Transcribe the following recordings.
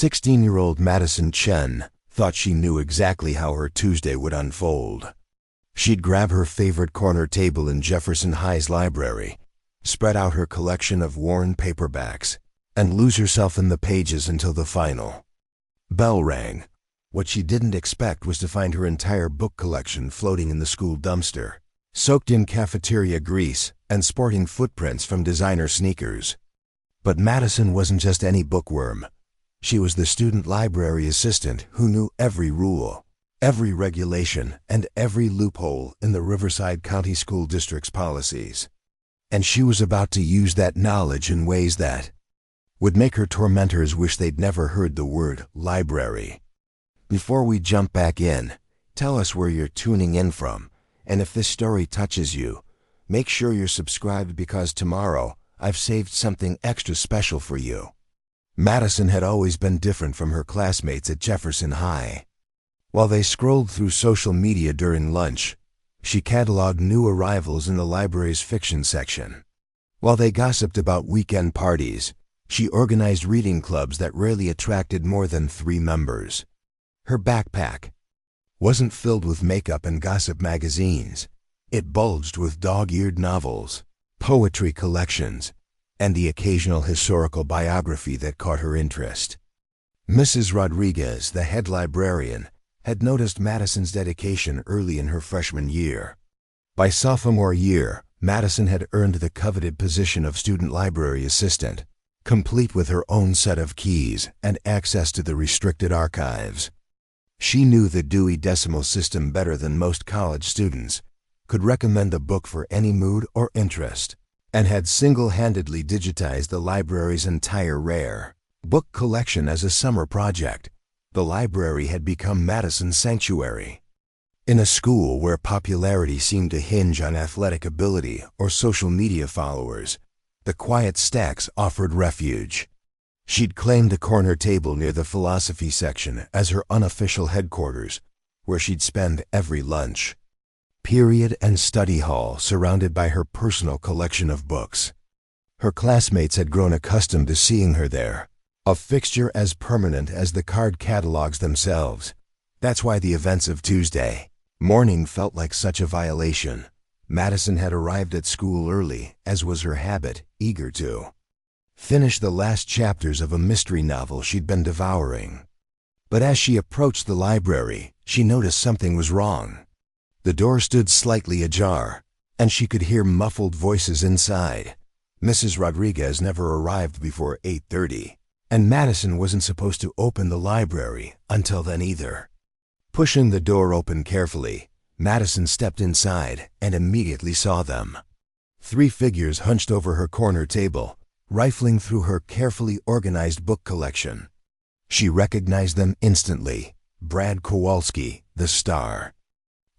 16-year-old Madison Chen thought she knew exactly how her Tuesday would unfold. She'd grab her favorite corner table in Jefferson High's library, spread out her collection of worn paperbacks, and lose herself in the pages until the final bell rang. What she didn't expect was to find her entire book collection floating in the school dumpster, soaked in cafeteria grease and sporting footprints from designer sneakers. But Madison wasn't just any bookworm. She was the student library assistant who knew every rule, every regulation, and every loophole in the Riverside County School District's policies. And she was about to use that knowledge in ways that would make her tormentors wish they'd never heard the word library. Before we jump back in, tell us where you're tuning in from, and if this story touches you, make sure you're subscribed because tomorrow I've saved something extra special for you. Madison had always been different from her classmates at Jefferson High. While they scrolled through social media during lunch, she cataloged new arrivals in the library's fiction section. While they gossiped about weekend parties, she organized reading clubs that rarely attracted more than 3 members. Her backpack wasn't filled with makeup and gossip magazines. It bulged with dog-eared novels, poetry collections, and the occasional historical biography that caught her interest. Mrs. Rodriguez, the head librarian, had noticed Madison's dedication early in her freshman year. By sophomore year, Madison had earned the coveted position of student library assistant, complete with her own set of keys and access to the restricted archives. She knew the Dewey Decimal System better than most college students, could recommend a book for any mood or interest, and had single-handedly digitized the library's entire rare book collection as a summer project. The library had become Madison's sanctuary. In a school where popularity seemed to hinge on athletic ability or social media followers, the quiet stacks offered refuge. She'd claimed a corner table near the philosophy section as her unofficial headquarters, where she'd spend every lunch. Period and study hall surrounded by her personal collection of books. Her classmates had grown accustomed to seeing her there, a fixture as permanent as the card catalogs themselves. That's why the events of Tuesday morning felt like such a violation. Madison had arrived at school early, as was her habit, eager to finish the last chapters of a mystery novel she'd been devouring. But as she approached the library, she noticed something was wrong. The door stood slightly ajar, and she could hear muffled voices inside. Mrs. Rodriguez never arrived before 8:30, and Madison wasn't supposed to open the library until then either. Pushing the door open carefully, Madison stepped inside and immediately saw them. 3 figures hunched over her corner table, rifling through her carefully organized book collection. She recognized them instantly. Brad Kowalski, the star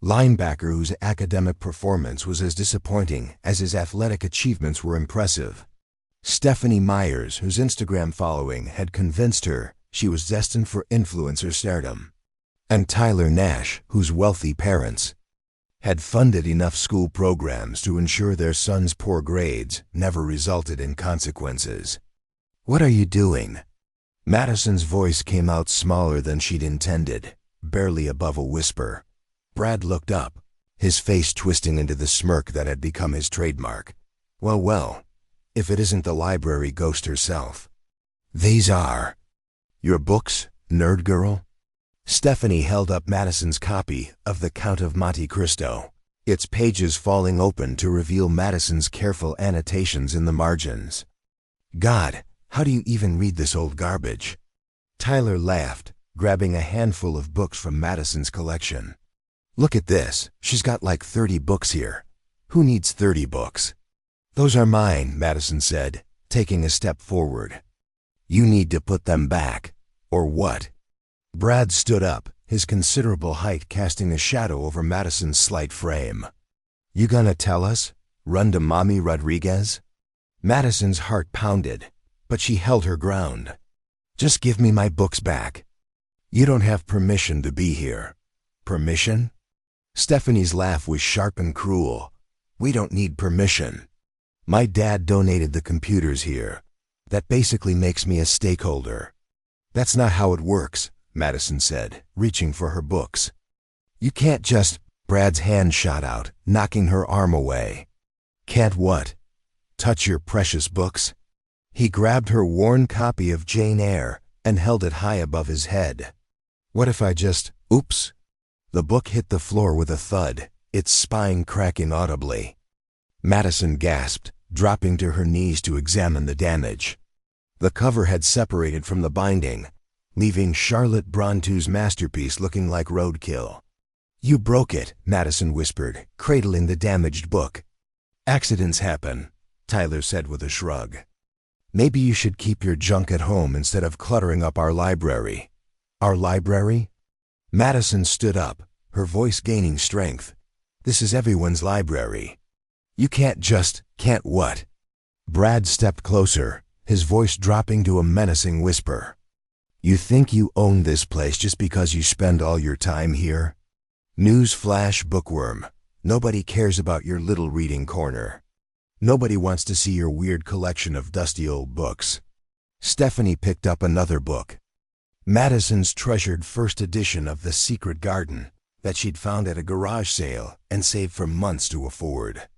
linebacker whose academic performance was as disappointing as his athletic achievements were impressive. Stephanie Myers, whose Instagram following had convinced her she was destined for influencer stardom. And Tyler Nash, whose wealthy parents had funded enough school programs to ensure their son's poor grades never resulted in consequences. "What are you doing?" Madison's voice came out smaller than she'd intended, barely above a whisper. Brad looked up, his face twisting into the smirk that had become his trademark. Well, if it isn't the library ghost herself. "These are your books, nerd girl?" Stephanie held up Madison's copy of The Count of Monte Cristo, its pages falling open to reveal Madison's careful annotations in the margins. "God, how do you even read this old garbage?" Tyler laughed, grabbing a handful of books from Madison's collection. "Look at this, she's got like 30 books here. Who needs 30 books?" "Those are mine," Madison said, taking a step forward. "You need to put them back." "Or what?" Brad stood up, his considerable height casting a shadow over Madison's slight frame. "You gonna tell us? Run to Mommy Rodriguez?" Madison's heart pounded, but she held her ground. "Just give me my books back." "You don't have permission to be here." "Permission?" Stephanie's laugh was sharp and cruel. "We don't need permission. My dad donated the computers here. That basically makes me a stakeholder." That's not how it works, Madison said, reaching for her books. You can't just... Brad's hand shot out, knocking her arm away. Can't what? Touch your precious books? He grabbed her worn copy of Jane Eyre and held it high above his head. What if I just... Oops! The book hit the floor with a thud, its spine cracking audibly. Madison gasped, dropping to her knees to examine the damage. The cover had separated from the binding, leaving Charlotte Bronte's masterpiece looking like roadkill. You broke it, Madison whispered, cradling the damaged book. Accidents happen, Tyler said with a shrug. Maybe you should keep your junk at home instead of cluttering up our library. Our library? Madison stood up, her voice gaining strength. This is everyone's library. You can't just... Can't what? Brad stepped closer, his voice dropping to a menacing whisper. You think you own this place just because you spend all your time here? Newsflash, Bookworm. Nobody cares about your little reading corner. Nobody wants to see your weird collection of dusty old books. Stephanie picked up another book. Madison's treasured first edition of The Secret Garden that she'd found at a garage sale and saved for months to afford.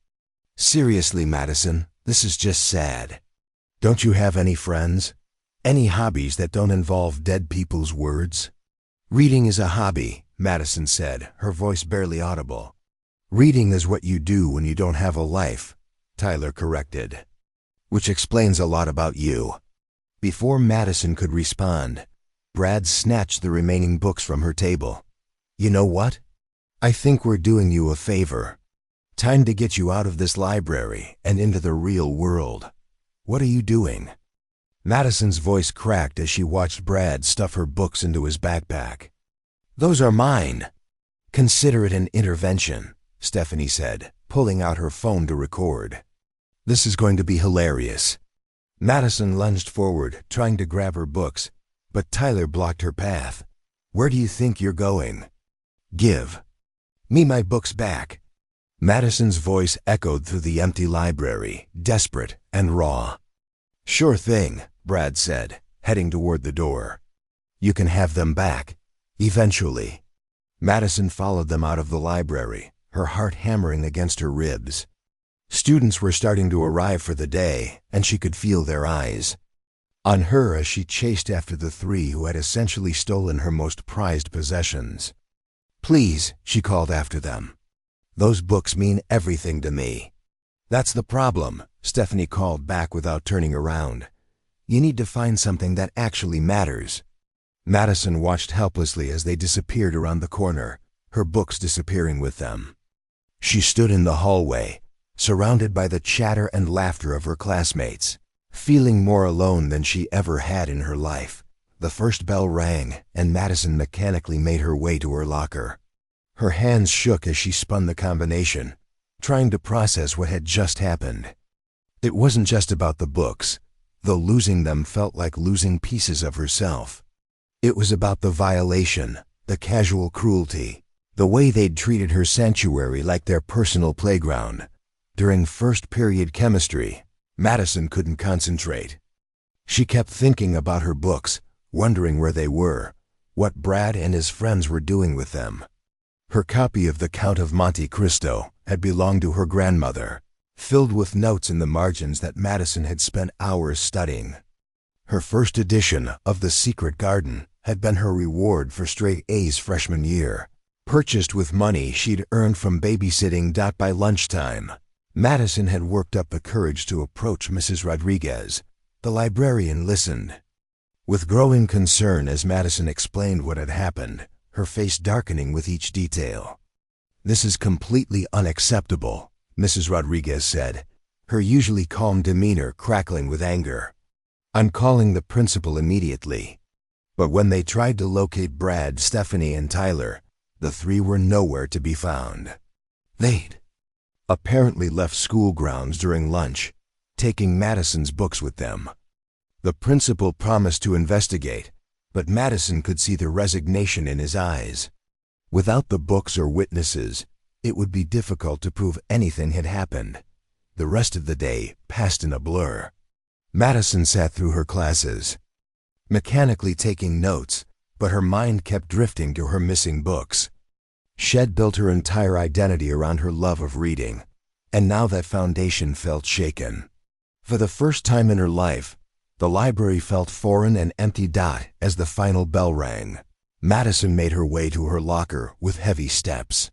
Seriously, Madison, this is just sad. Don't you have any friends? Any hobbies that don't involve dead people's words? Reading is a hobby, Madison said, her voice barely audible. Reading is what you do when you don't have a life, Tyler corrected. Which explains a lot about you. Before Madison could respond, Brad snatched the remaining books from her table. You know what? I think we're doing you a favor. Time to get you out of this library and into the real world. What are you doing? Madison's voice cracked as she watched Brad stuff her books into his backpack. Those are mine. Consider it an intervention, Stephanie said, pulling out her phone to record. This is going to be hilarious. Madison lunged forward, trying to grab her books, but Tyler blocked her path. Where do you think you're going? Give me my books back. Madison's voice echoed through the empty library, desperate and raw. Sure thing, Brad said, heading toward the door. You can have them back. Eventually. Madison followed them out of the library, her heart hammering against her ribs. Students were starting to arrive for the day, and she could feel their eyes on her as she chased after the three who had essentially stolen her most prized possessions. Please, she called after them. Those books mean everything to me. That's the problem, Stephanie called back without turning around. You need to find something that actually matters. Madison watched helplessly as they disappeared around the corner, her books disappearing with them. She stood in the hallway, surrounded by the chatter and laughter of her classmates, feeling more alone than she ever had in her life. The first bell rang, and Madison mechanically made her way to her locker. Her hands shook as she spun the combination, trying to process what had just happened. It wasn't just about the books, though losing them felt like losing pieces of herself. It was about the violation, the casual cruelty, the way they'd treated her sanctuary like their personal playground. During first period chemistry, Madison couldn't concentrate. She kept thinking about her books, wondering where they were, what Brad and his friends were doing with them. Her copy of The Count of Monte Cristo had belonged to her grandmother, filled with notes in the margins that Madison had spent hours studying. Her first edition of The Secret Garden had been her reward for straight A's freshman year, purchased with money she'd earned from babysitting. By lunchtime, Madison had worked up the courage to approach Mrs. Rodriguez. The librarian listened with growing concern as Madison explained what had happened, her face darkening with each detail. This is completely unacceptable, Mrs. Rodriguez said, her usually calm demeanor crackling with anger. I'm calling the principal immediately. But when they tried to locate Brad, Stephanie, and Tyler, the three were nowhere to be found. They'd apparently left school grounds during lunch, taking Madison's books with them. The principal promised to investigate, but Madison could see the resignation in his eyes. Without the books or witnesses, it would be difficult to prove anything had happened. The rest of the day passed in a blur. Madison sat through her classes, mechanically taking notes, but her mind kept drifting to her missing books. She'd built her entire identity around her love of reading, and now that foundation felt shaken. For the first time in her life, the library felt foreign and empty. As the final bell rang, Madison made her way to her locker with heavy steps.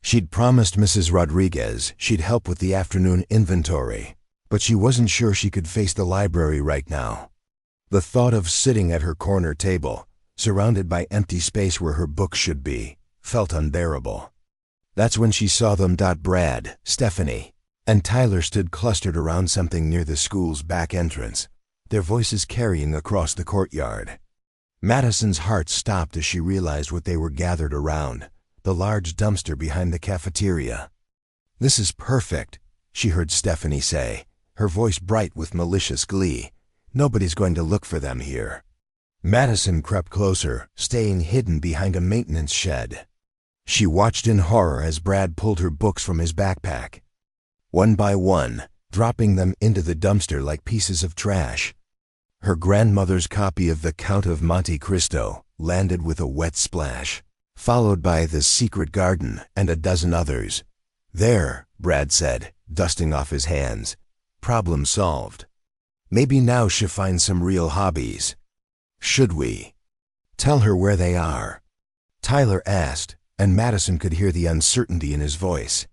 She'd promised Mrs. Rodriguez she'd help with the afternoon inventory, but she wasn't sure she could face the library right now. The thought of sitting at her corner table, surrounded by empty space where her books should be, felt unbearable. That's when she saw them. Brad, Stephanie, and Tyler stood clustered around something near the school's back entrance, their voices carrying across the courtyard. Madison's heart stopped as she realized what they were gathered around, the large dumpster behind the cafeteria. "This is perfect," she heard Stephanie say, her voice bright with malicious glee. "Nobody's going to look for them here." Madison crept closer, staying hidden behind a maintenance shed. She watched in horror as Brad pulled her books from his backpack, one by one, dropping them into the dumpster like pieces of trash. Her grandmother's copy of The Count of Monte Cristo landed with a wet splash, followed by The Secret Garden and a dozen others. "There," Brad said, dusting off his hands. "Problem solved. Maybe now she'll find some real hobbies." "Should we tell her where they are?" Tyler asked, and Madison could hear the uncertainty in his voice.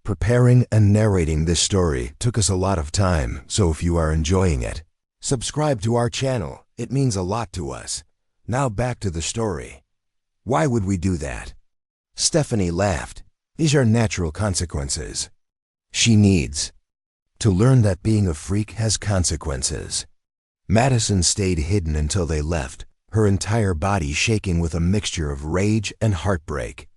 Preparing and narrating this story took us a lot of time, so if you are enjoying it, subscribe to our channel. It means a lot to us. Now back to the story. "Why would we do that?" Stephanie laughed. "These are natural consequences. She needs to learn that being a freak has consequences." Madison stayed hidden until they left, her entire body shaking with a mixture of rage and heartbreak.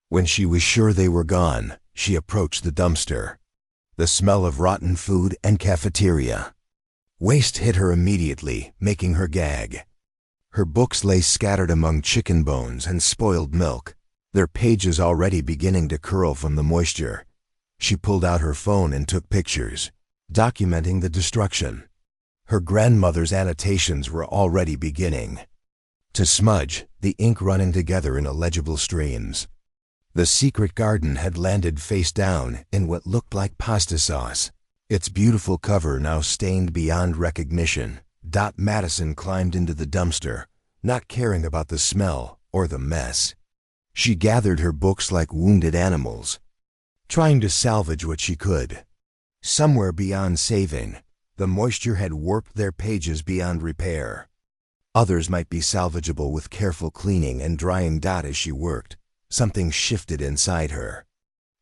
When she was sure they were gone, she approached the dumpster. The smell of rotten food and cafeteria waste hit her immediately, making her gag. Her books lay scattered among chicken bones and spoiled milk, their pages already beginning to curl from the moisture. She pulled out her phone and took pictures, documenting the destruction. Her grandmother's annotations were already beginning to smudge, the ink running together in illegible streams. The Secret Garden had landed face down in what looked like pasta sauce, its beautiful cover now stained beyond recognition. Madison climbed into the dumpster, not caring about the smell or the mess. She gathered her books like wounded animals, trying to salvage what she could. Somewhere beyond saving, the moisture had warped their pages beyond repair. Others might be salvageable with careful cleaning and drying. As she worked, something shifted inside her.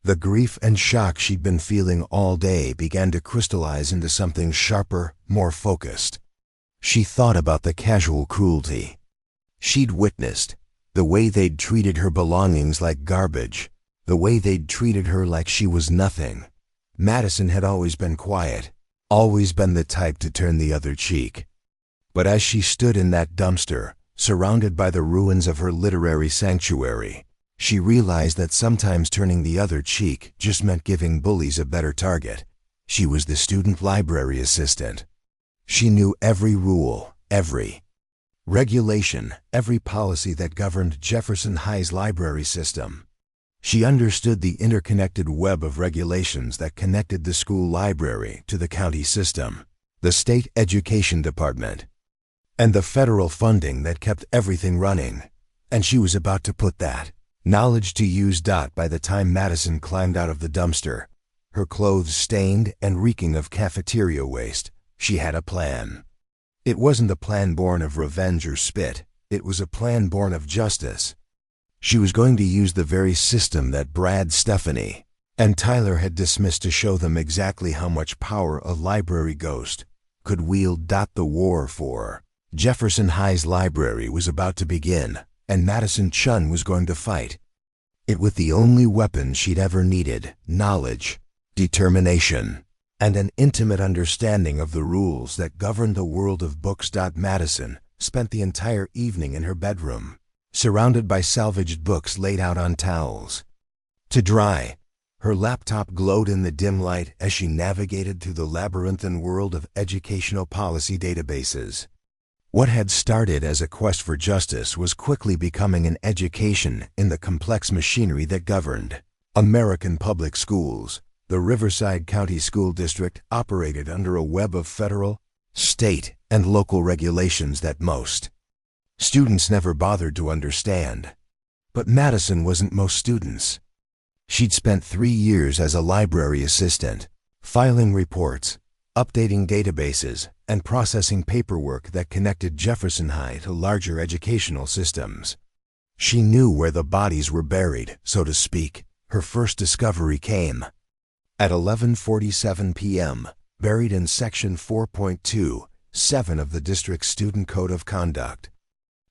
The grief and shock she'd been feeling all day began to crystallize into something sharper, more focused. She thought about the casual cruelty she'd witnessed, the way they'd treated her belongings like garbage, the way they'd treated her like she was nothing. Madison had always been quiet, always been the type to turn the other cheek. But as she stood in that dumpster, surrounded by the ruins of her literary sanctuary, she realized that sometimes turning the other cheek just meant giving bullies a better target. She was the student library assistant. She knew every rule, every regulation, every policy that governed Jefferson High's library system. She understood the interconnected web of regulations that connected the school library to the county system, the state education department, and the federal funding that kept everything running. And she was about to put that knowledge to use. By the time Madison climbed out of the dumpster, her clothes stained and reeking of cafeteria waste, she had a plan. It wasn't a plan born of revenge or spit, it was a plan born of justice. She was going to use the very system that Brad, Stephanie, and Tyler had dismissed to show them exactly how much power a library ghost could wield. The war for Jefferson High's library was about to begin, and Madison Chun was going to fight it with the only weapon she'd ever needed: knowledge, determination, and an intimate understanding of the rules that governed the world of books. Madison spent the entire evening in her bedroom, surrounded by salvaged books laid out on towels to dry. Her laptop glowed in the dim light as she navigated through the labyrinthine world of educational policy databases. What had started as a quest for justice was quickly becoming an education in the complex machinery that governed American public schools. The Riverside County School District operated under a web of federal, state, and local regulations that most students never bothered to understand. But Madison wasn't most students. She'd spent 3 years as a library assistant, filing reports, updating databases, and processing paperwork that connected Jefferson High to larger educational systems. She knew where the bodies were buried, so to speak. Her first discovery came at 11:47 p.m., buried in Section 4.2.7 of the district's Student Code of Conduct.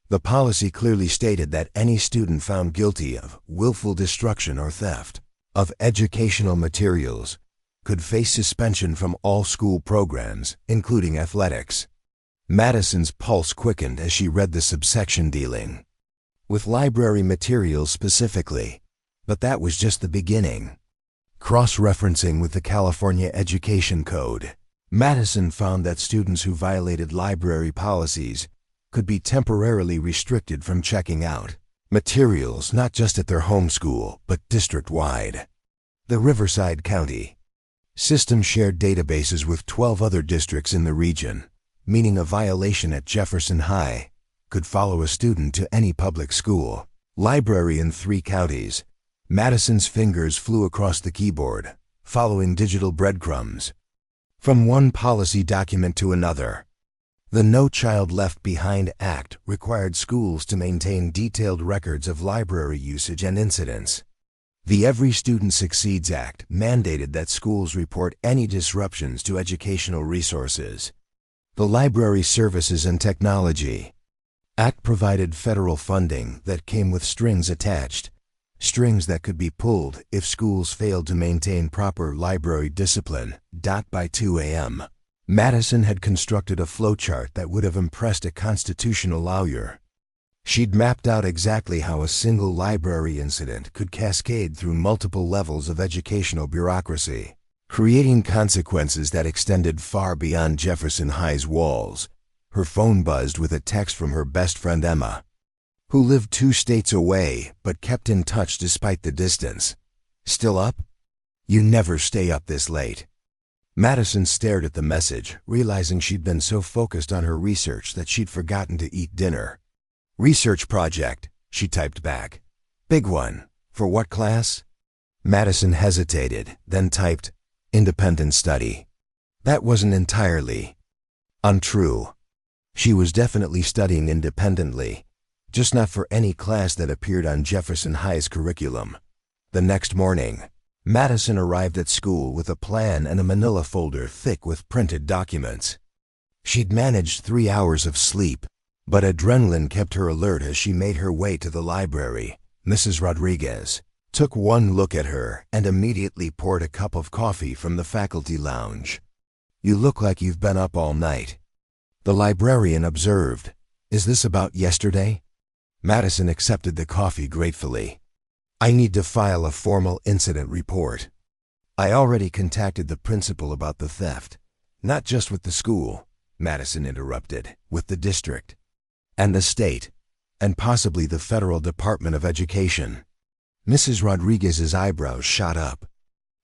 The policy clearly stated that any student found guilty of willful destruction or theft of educational materials could face suspension from all school programs, including athletics. Madison's pulse quickened as she read the subsection dealing with library materials specifically. But that was just the beginning. Cross-referencing with the California Education Code, Madison found that students who violated library policies could be temporarily restricted from checking out materials not just at their home school, but district-wide. The Riverside County system shared databases with 12 other districts in the region, meaning a violation at Jefferson High could follow a student to any public school. Library in 3 counties. Madison's fingers flew across the keyboard, following digital breadcrumbs from one policy document to another. The No Child Left Behind Act required schools to maintain detailed records of library usage and incidents. The Every Student Succeeds Act mandated that schools report any disruptions to educational resources. The Library Services and Technology Act provided federal funding that came with strings attached, strings that could be pulled if schools failed to maintain proper library discipline. By 2 a.m., Madison had constructed a flowchart that would have impressed a constitutional lawyer. She'd mapped out exactly how a single library incident could cascade through multiple levels of educational bureaucracy, creating consequences that extended far beyond Jefferson High's walls. Her phone buzzed with a text from her best friend Emma, who lived 2 states away but kept in touch despite the distance. "Still up? You never stay up this late." Madison stared at the message, realizing she'd been so focused on her research that she'd forgotten to eat dinner. "Research project," she typed back. "Big one. For what class?" Madison hesitated, then typed, "Independent study." That wasn't entirely untrue. She was definitely studying independently, just not for any class that appeared on Jefferson High's curriculum. The next morning, Madison arrived at school with a plan and a manila folder thick with printed documents. She'd managed 3 hours of sleep, but adrenaline kept her alert as she made her way to the library. Mrs. Rodriguez took one look at her and immediately poured a cup of coffee from the faculty lounge. "You look like you've been up all night." The librarian observed. "Is this about yesterday?" Madison accepted the coffee gratefully. "I need to file a formal incident report." "I already contacted the principal about the theft. Not just with the school," Madison interrupted, "with the district, and the state, and possibly the Federal Department of Education." Mrs. Rodriguez's eyebrows shot up.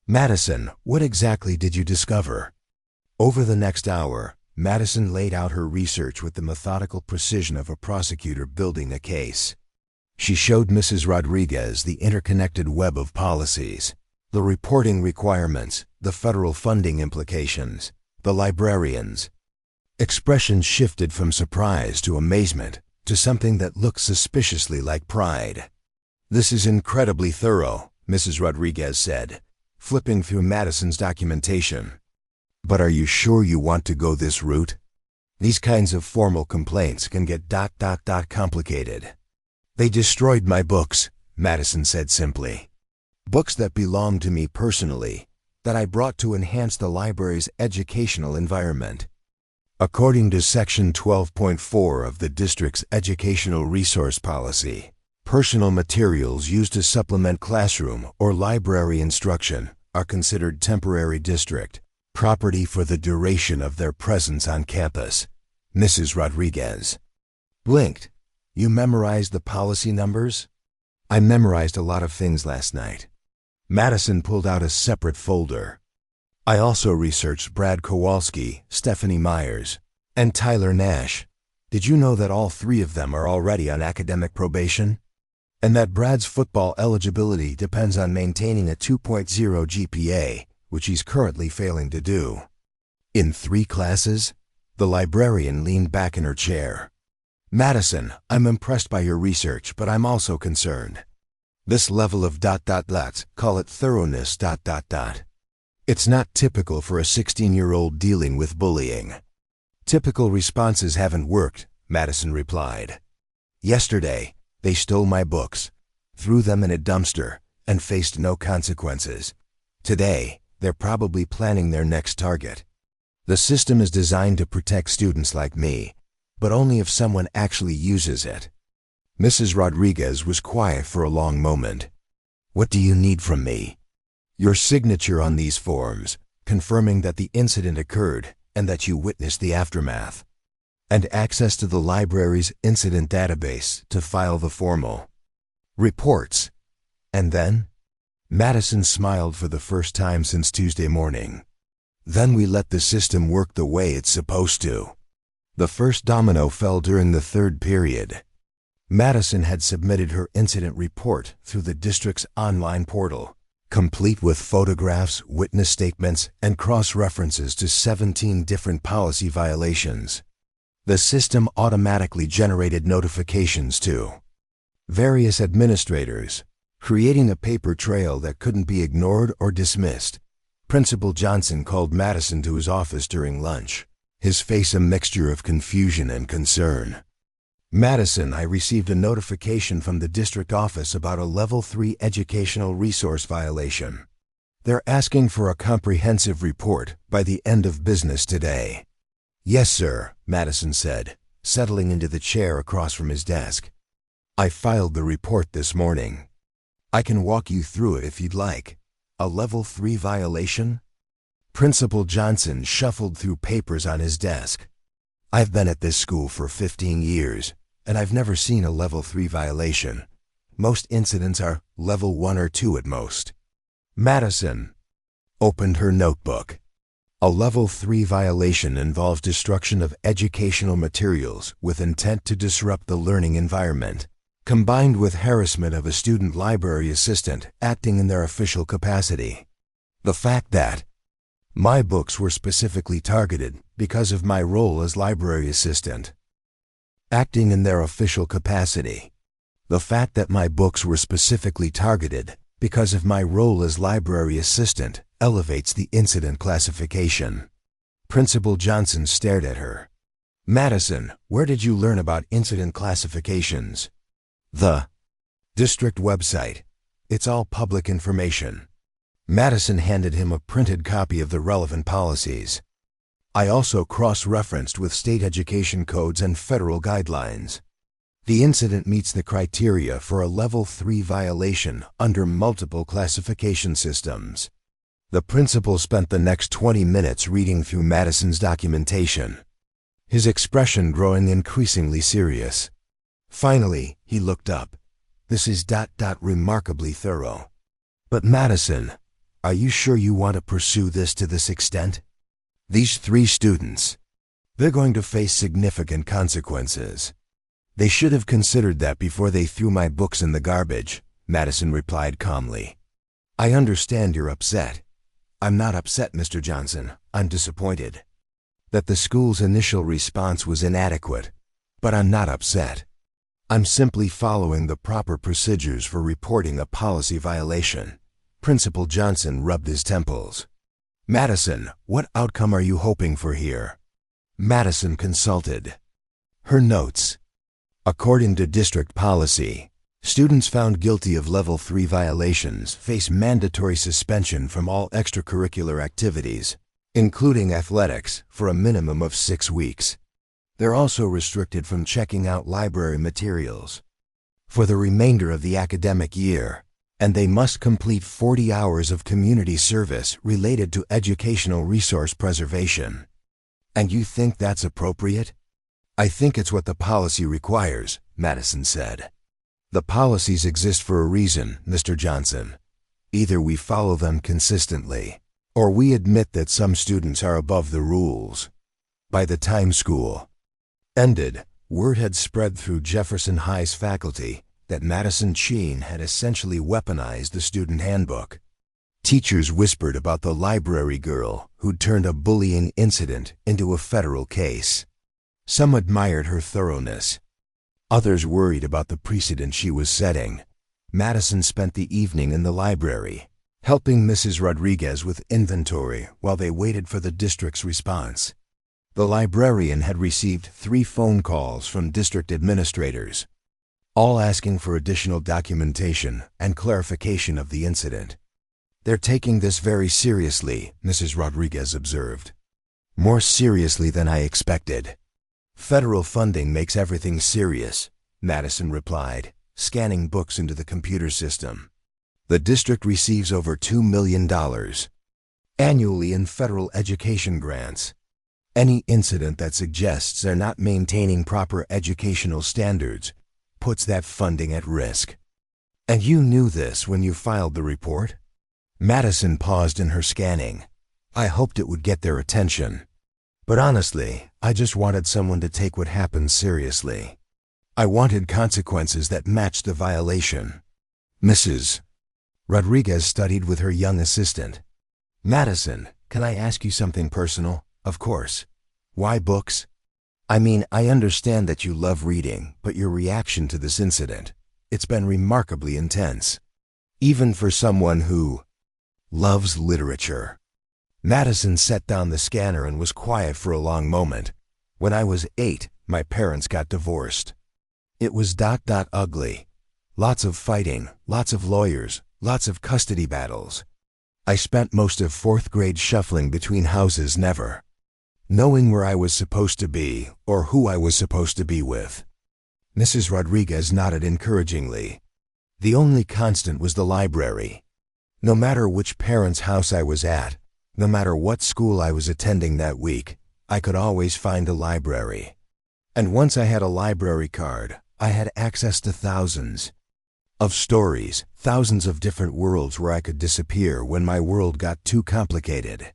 "Madison, what exactly did you discover?" Over the next hour, Madison laid out her research with the methodical precision of a prosecutor building a case. She showed Mrs. Rodriguez the interconnected web of policies, the reporting requirements, the federal funding implications, the librarians. Expressions shifted from surprise to amazement to something that looked suspiciously like pride. "This is incredibly thorough," Mrs. Rodriguez said, flipping through Madison's documentation. "But are you sure you want to go this route? These kinds of formal complaints can get complicated." "They destroyed my books," Madison said simply. "Books that belonged to me personally, that I brought to enhance the library's educational environment." According to Section 12.4 of the district's Educational Resource Policy, personal materials used to supplement classroom or library instruction are considered temporary district property for the duration of their presence on campus, Mrs. Rodriguez blinked. You memorized the policy numbers? I memorized a lot of things last night. Madison pulled out a separate folder. I also researched Brad Kowalski, Stephanie Myers, and Tyler Nash. Did you know that all three of them are already on academic probation? And that Brad's football eligibility depends on maintaining a 2.0 GPA, which he's currently failing to do. In 3 classes? The librarian leaned back in her chair. Madison, I'm impressed by your research, but I'm also concerned. This level of ... call it thoroughness ... It's not typical for a 16-year-old dealing with bullying. Typical responses haven't worked, Madison replied. Yesterday, they stole my books, threw them in a dumpster, and faced no consequences. Today, they're probably planning their next target. The system is designed to protect students like me, but only if someone actually uses it. Mrs. Rodriguez was quiet for a long moment. What do you need from me? Your signature on these forms, confirming that the incident occurred and that you witnessed the aftermath, and access to the library's incident database to file the formal reports. And then? Madison smiled for the first time since Tuesday morning. Then we let the system work the way it's supposed to. The first domino fell during the 3rd period. Madison had submitted her incident report through the district's online portal, complete with photographs, witness statements, and cross-references to 17 different policy violations. The system automatically generated notifications to various administrators, creating a paper trail that couldn't be ignored or dismissed. Principal Johnson called Madison to his office during lunch, his face a mixture of confusion and concern. Madison, I received a notification from the district office about a Level 3 educational resource violation. They're asking for a comprehensive report by the end of business today. Yes, sir, Madison said, settling into the chair across from his desk. I filed the report this morning. I can walk you through it if you'd like. A Level 3 violation? Principal Johnson shuffled through papers on his desk. I've been at this school for 15 years, and I've never seen a Level 3 violation. Most incidents are Level 1 or 2 at most. Madison opened her notebook. A Level 3 violation involves destruction of educational materials with intent to disrupt the learning environment, combined with harassment of a student library assistant acting in their official capacity. The fact that my books were specifically targeted because of my role as library assistant. Acting in their official capacity. The fact that my books were specifically targeted because of my role as library assistant elevates the incident classification. Principal Johnson stared at her. Madison, where did you learn about incident classifications? The district website. It's all public information. Madison handed him a printed copy of the relevant policies. I also cross-referenced with state education codes and federal guidelines. The incident meets the criteria for a Level 3 violation under multiple classification systems. The principal spent the next 20 minutes reading through Madison's documentation, his expression growing increasingly serious. Finally, he looked up. This is ... remarkably thorough. But Madison, are you sure you want to pursue this to this extent? These 3 students, they're going to face significant consequences. They should have considered that before they threw my books in the garbage, Madison replied calmly. I understand you're upset. I'm not upset, Mr. Johnson. I'm disappointed that the school's initial response was inadequate, but I'm not upset. I'm simply following the proper procedures for reporting a policy violation. Principal Johnson rubbed his temples. Madison, what outcome are you hoping for here? Madison consulted her notes. According to district policy, students found guilty of Level 3 violations face mandatory suspension from all extracurricular activities, including athletics, for a minimum of 6 weeks. They're also restricted from checking out library materials for the remainder of the academic year, and they must complete 40 hours of community service related to educational resource preservation. And you think that's appropriate? I think it's what the policy requires, Madison said. The policies exist for a reason, Mr. Johnson. Either we follow them consistently, or we admit that some students are above the rules. By the time school ended, word had spread through Jefferson High's faculty that Madison Sheen had essentially weaponized the student handbook. Teachers whispered about the library girl who'd turned a bullying incident into a federal case. Some admired her thoroughness. Others worried about the precedent she was setting. Madison spent the evening in the library, helping Mrs. Rodriguez with inventory while they waited for the district's response. The librarian had received 3 phone calls from district administrators, all asking for additional documentation and clarification of the incident. They're taking this very seriously, Mrs. Rodriguez observed. More seriously than I expected. Federal funding makes everything serious, Madison replied, scanning books into the computer system. The district receives over $2 million annually in federal education grants. Any incident that suggests they're not maintaining proper educational standards puts that funding at risk. And you knew this when you filed the report? Madison paused in her scanning. I hoped it would get their attention. But honestly, I just wanted someone to take what happened seriously. I wanted consequences that matched the violation. Mrs. Rodriguez studied with her young assistant. Madison, can I ask you something personal? Of course. Why books? I mean, I understand that you love reading, but your reaction to this incident, it's been remarkably intense. Even for someone who loves literature. Madison set down the scanner and was quiet for a long moment. When I was 8, my parents got divorced. It was ugly. Lots of fighting, lots of lawyers, lots of custody battles. I spent most of 4th grade shuffling between houses, never knowing where I was supposed to be or who I was supposed to be with. Mrs. Rodriguez nodded encouragingly. The only constant was the library. No matter which parent's house I was at, no matter what school I was attending that week, I could always find a library. And once I had a library card, I had access to thousands of stories, thousands of different worlds where I could disappear when my world got too complicated.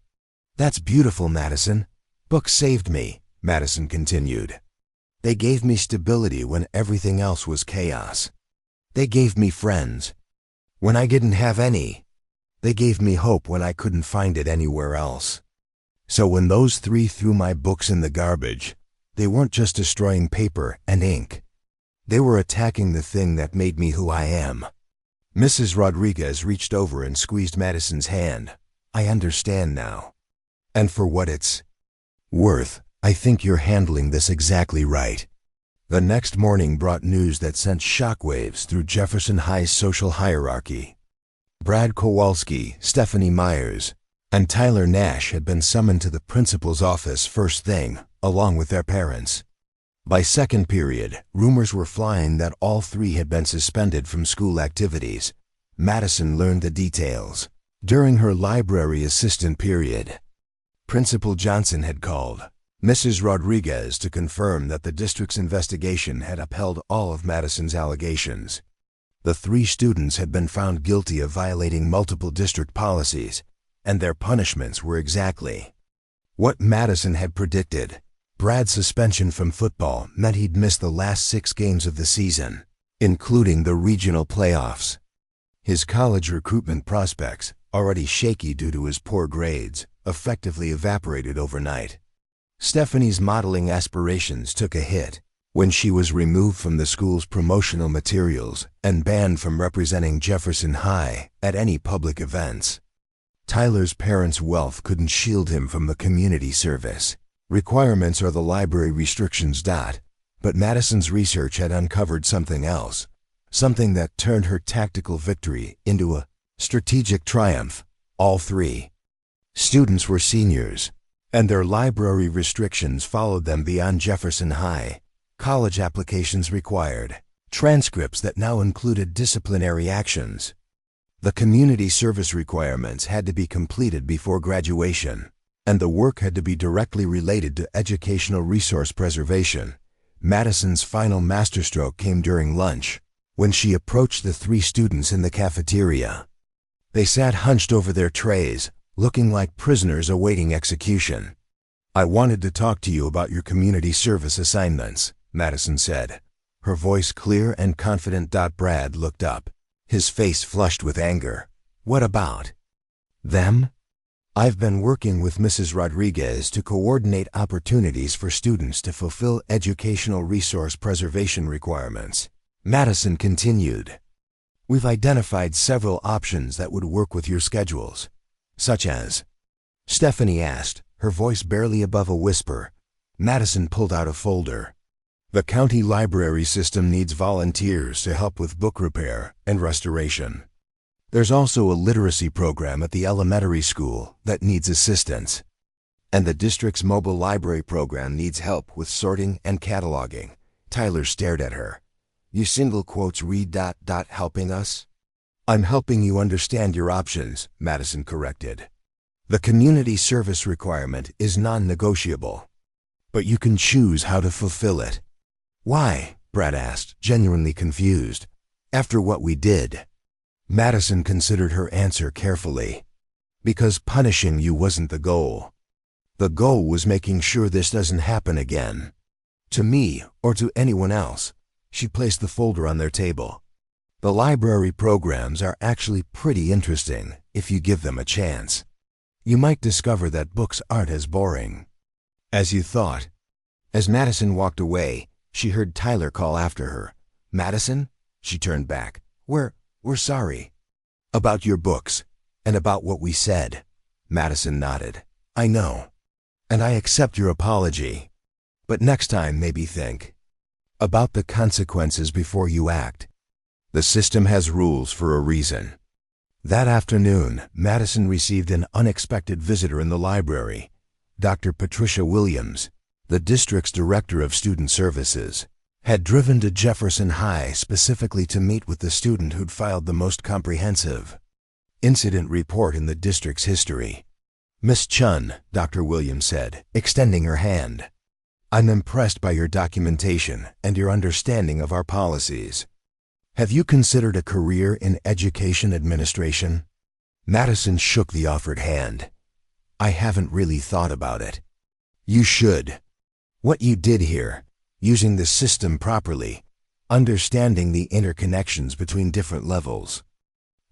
That's beautiful, Madison. Books saved me, Madison continued. They gave me stability when everything else was chaos. They gave me friends when I didn't have any. They gave me hope when I couldn't find it anywhere else. So when those 3 threw my books in the garbage, they weren't just destroying paper and ink. They were attacking the thing that made me who I am. Mrs. Rodriguez reached over and squeezed Madison's hand. I understand now. And for what it's worth, I think you're handling this exactly right. The next morning brought news that sent shockwaves through Jefferson High's social hierarchy. Brad Kowalski, Stephanie Myers, and Tyler Nash had been summoned to the principal's office first thing, along with their parents. By second period, rumors were flying that all 3 had been suspended from school activities. Madison learned the details during her library assistant period. Principal Johnson had called Mrs. Rodriguez to confirm that the district's investigation had upheld all of Madison's allegations. The 3 students had been found guilty of violating multiple district policies, and their punishments were exactly what Madison had predicted. Brad's suspension from football meant he'd miss the last 6 games of the season, including the regional playoffs. His college recruitment prospects, already shaky due to his poor grades, effectively evaporated overnight. Stephanie's modeling aspirations took a hit when she was removed from the school's promotional materials and banned from representing Jefferson High at any public events. Tyler's parents' wealth couldn't shield him from the community service requirements or the library restrictions. But Madison's research had uncovered something else, something that turned her tactical victory into a strategic triumph. All 3 students were seniors, and their library restrictions followed them beyond Jefferson High. College applications required transcripts that now included disciplinary actions. The community service requirements had to be completed before graduation, and the work had to be directly related to educational resource preservation, Madison's final masterstroke came during lunch, when she approached the 3 students in the cafeteria. They sat hunched over their trays, looking like prisoners awaiting execution. "I wanted to talk to you about your community service assignments," Madison said, her voice clear and confident. Brad looked up, his face flushed with anger. "What about them?" "I've been working with Mrs. Rodriguez to coordinate opportunities for students to fulfill educational resource preservation requirements," Madison continued. "We've identified several options that would work with your schedules." "Such as?" Stephanie asked, her voice barely above a whisper. Madison pulled out a folder. "The county library system needs volunteers to help with book repair and restoration. There's also a literacy program at the elementary school that needs assistance. And the district's mobile library program needs help with sorting and cataloging." Tyler stared at her. "You single quotes read ... helping us?" "I'm helping you understand your options," Madison corrected. "The community service requirement is non-negotiable, but you can choose how to fulfill it." "Why?" Brad asked, genuinely confused. "After what we did." Madison considered her answer carefully. "Because punishing you wasn't the goal. The goal was making sure this doesn't happen again. To me, or to anyone else." She placed the folder on their table. "The library programs are actually pretty interesting if you give them a chance. You might discover that books aren't as boring as you thought." As Madison walked away, she heard Tyler call after her. "Madison?" She turned back. We're sorry. About your books, and about what we said." Madison nodded. "I know. And I accept your apology. But next time maybe think about the consequences before you act. The system has rules for a reason." That afternoon, Madison received an unexpected visitor in the library. Dr. Patricia Williams, the district's director of student services, had driven to Jefferson High specifically to meet with the student who'd filed the most comprehensive incident report in the district's history. "Miss Chun," Dr. Williams said, extending her hand, "I'm impressed by your documentation and your understanding of our policies. Have you considered a career in education administration?" Madison shook the offered hand. "I haven't really thought about it." "You should. What you did here, using the system properly, understanding the interconnections between different levels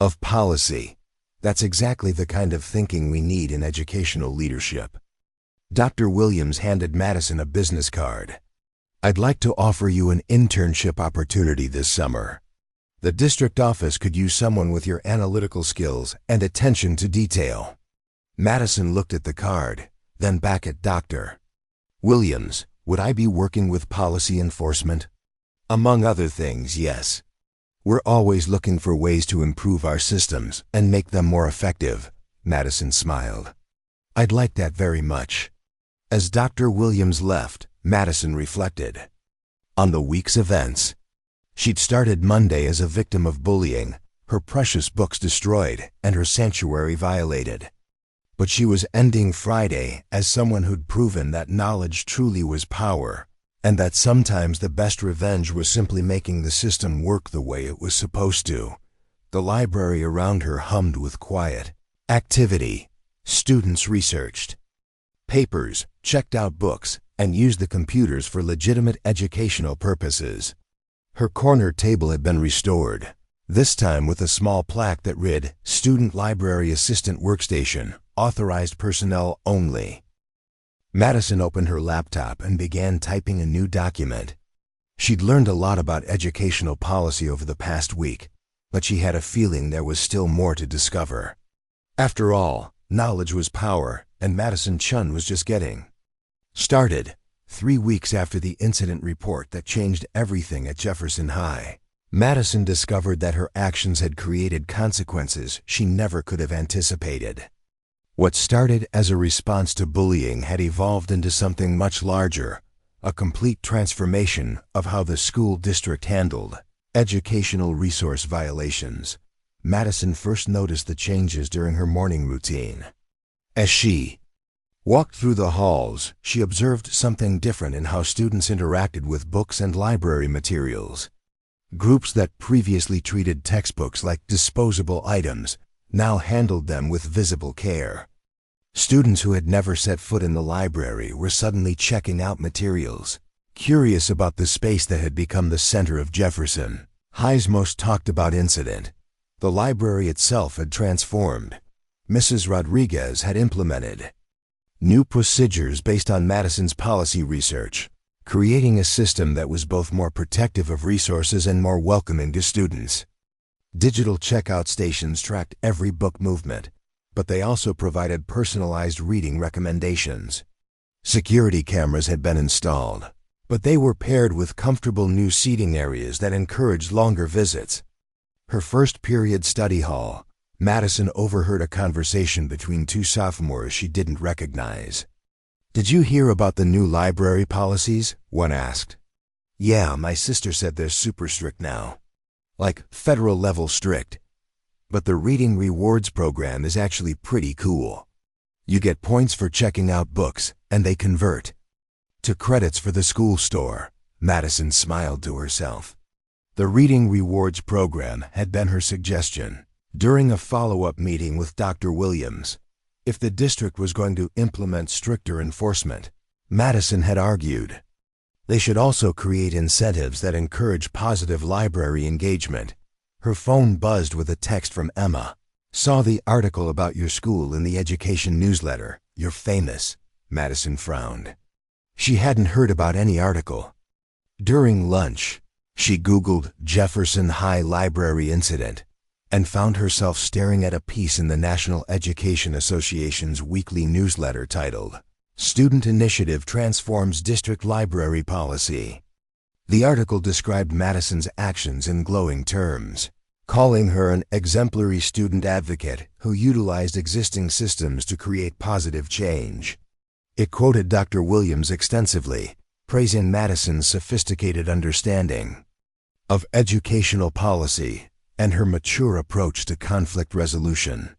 of policy, that's exactly the kind of thinking we need in educational leadership." Dr. Williams handed Madison a business card. "I'd like to offer you an internship opportunity this summer. The district office could use someone with your analytical skills and attention to detail." Madison looked at the card, then back at Dr. Williams. "Would I be working with policy enforcement?" "Among other things, yes. We're always looking for ways to improve our systems and make them more effective," Madison smiled. "I'd like that very much." As Dr. Williams left, Madison reflected on the week's events. She'd started Monday as a victim of bullying, her precious books destroyed, and her sanctuary violated. But she was ending Friday as someone who'd proven that knowledge truly was power, and that sometimes the best revenge was simply making the system work the way it was supposed to. The library around her hummed with quiet activity. Students researched papers, checked out books, and used the computers for legitimate educational purposes. Her corner table had been restored, this time with a small plaque that read, "Student Library Assistant Workstation, Authorized Personnel Only." Madison opened her laptop and began typing a new document. She'd learned a lot about educational policy over the past week, but she had a feeling there was still more to discover. After all, knowledge was power, and Madison Chun was just getting started. 3 weeks after the incident report that changed everything at Jefferson High, Madison discovered that her actions had created consequences she never could have anticipated. What started as a response to bullying had evolved into something much larger, a complete transformation of how the school district handled educational resource violations. Madison first noticed the changes during her morning routine. As she Walked through the halls, she observed something different in how students interacted with books and library materials. Groups that previously treated textbooks like disposable items now handled them with visible care. Students who had never set foot in the library were suddenly checking out materials, curious about the space that had become the center of Jefferson High's most talked about incident. The library itself had transformed. Mrs. Rodriguez had implemented new procedures based on Madison's policy research, creating a system that was both more protective of resources and more welcoming to students. Digital checkout stations tracked every book movement, but they also provided personalized reading recommendations. Security cameras had been installed, but they were paired with comfortable new seating areas that encouraged longer visits. Her first period study hall, Madison overheard a conversation between two sophomores she didn't recognize. "Did you hear about the new library policies?" one asked. "Yeah, my sister said they're super strict now. Like federal level strict. But the reading rewards program is actually pretty cool. You get points for checking out books, and they convert to credits for the school store." Madison smiled to herself. The reading rewards program had been her suggestion during a follow-up meeting with Dr. Williams. If the district was going to implement stricter enforcement, Madison had argued, they should also create incentives that encourage positive library engagement. Her phone buzzed with a text from Emma. "Saw the article about your school in the education newsletter. You're famous." Madison frowned. She hadn't heard about any article. During lunch, she Googled Jefferson High Library Incident and found herself staring at a piece in the National Education Association's weekly newsletter titled, "Student Initiative Transforms District Library Policy." The article described Madison's actions in glowing terms, calling her an exemplary student advocate who utilized existing systems to create positive change. It quoted Dr. Williams extensively, praising Madison's sophisticated understanding of educational policy and her mature approach to conflict resolution.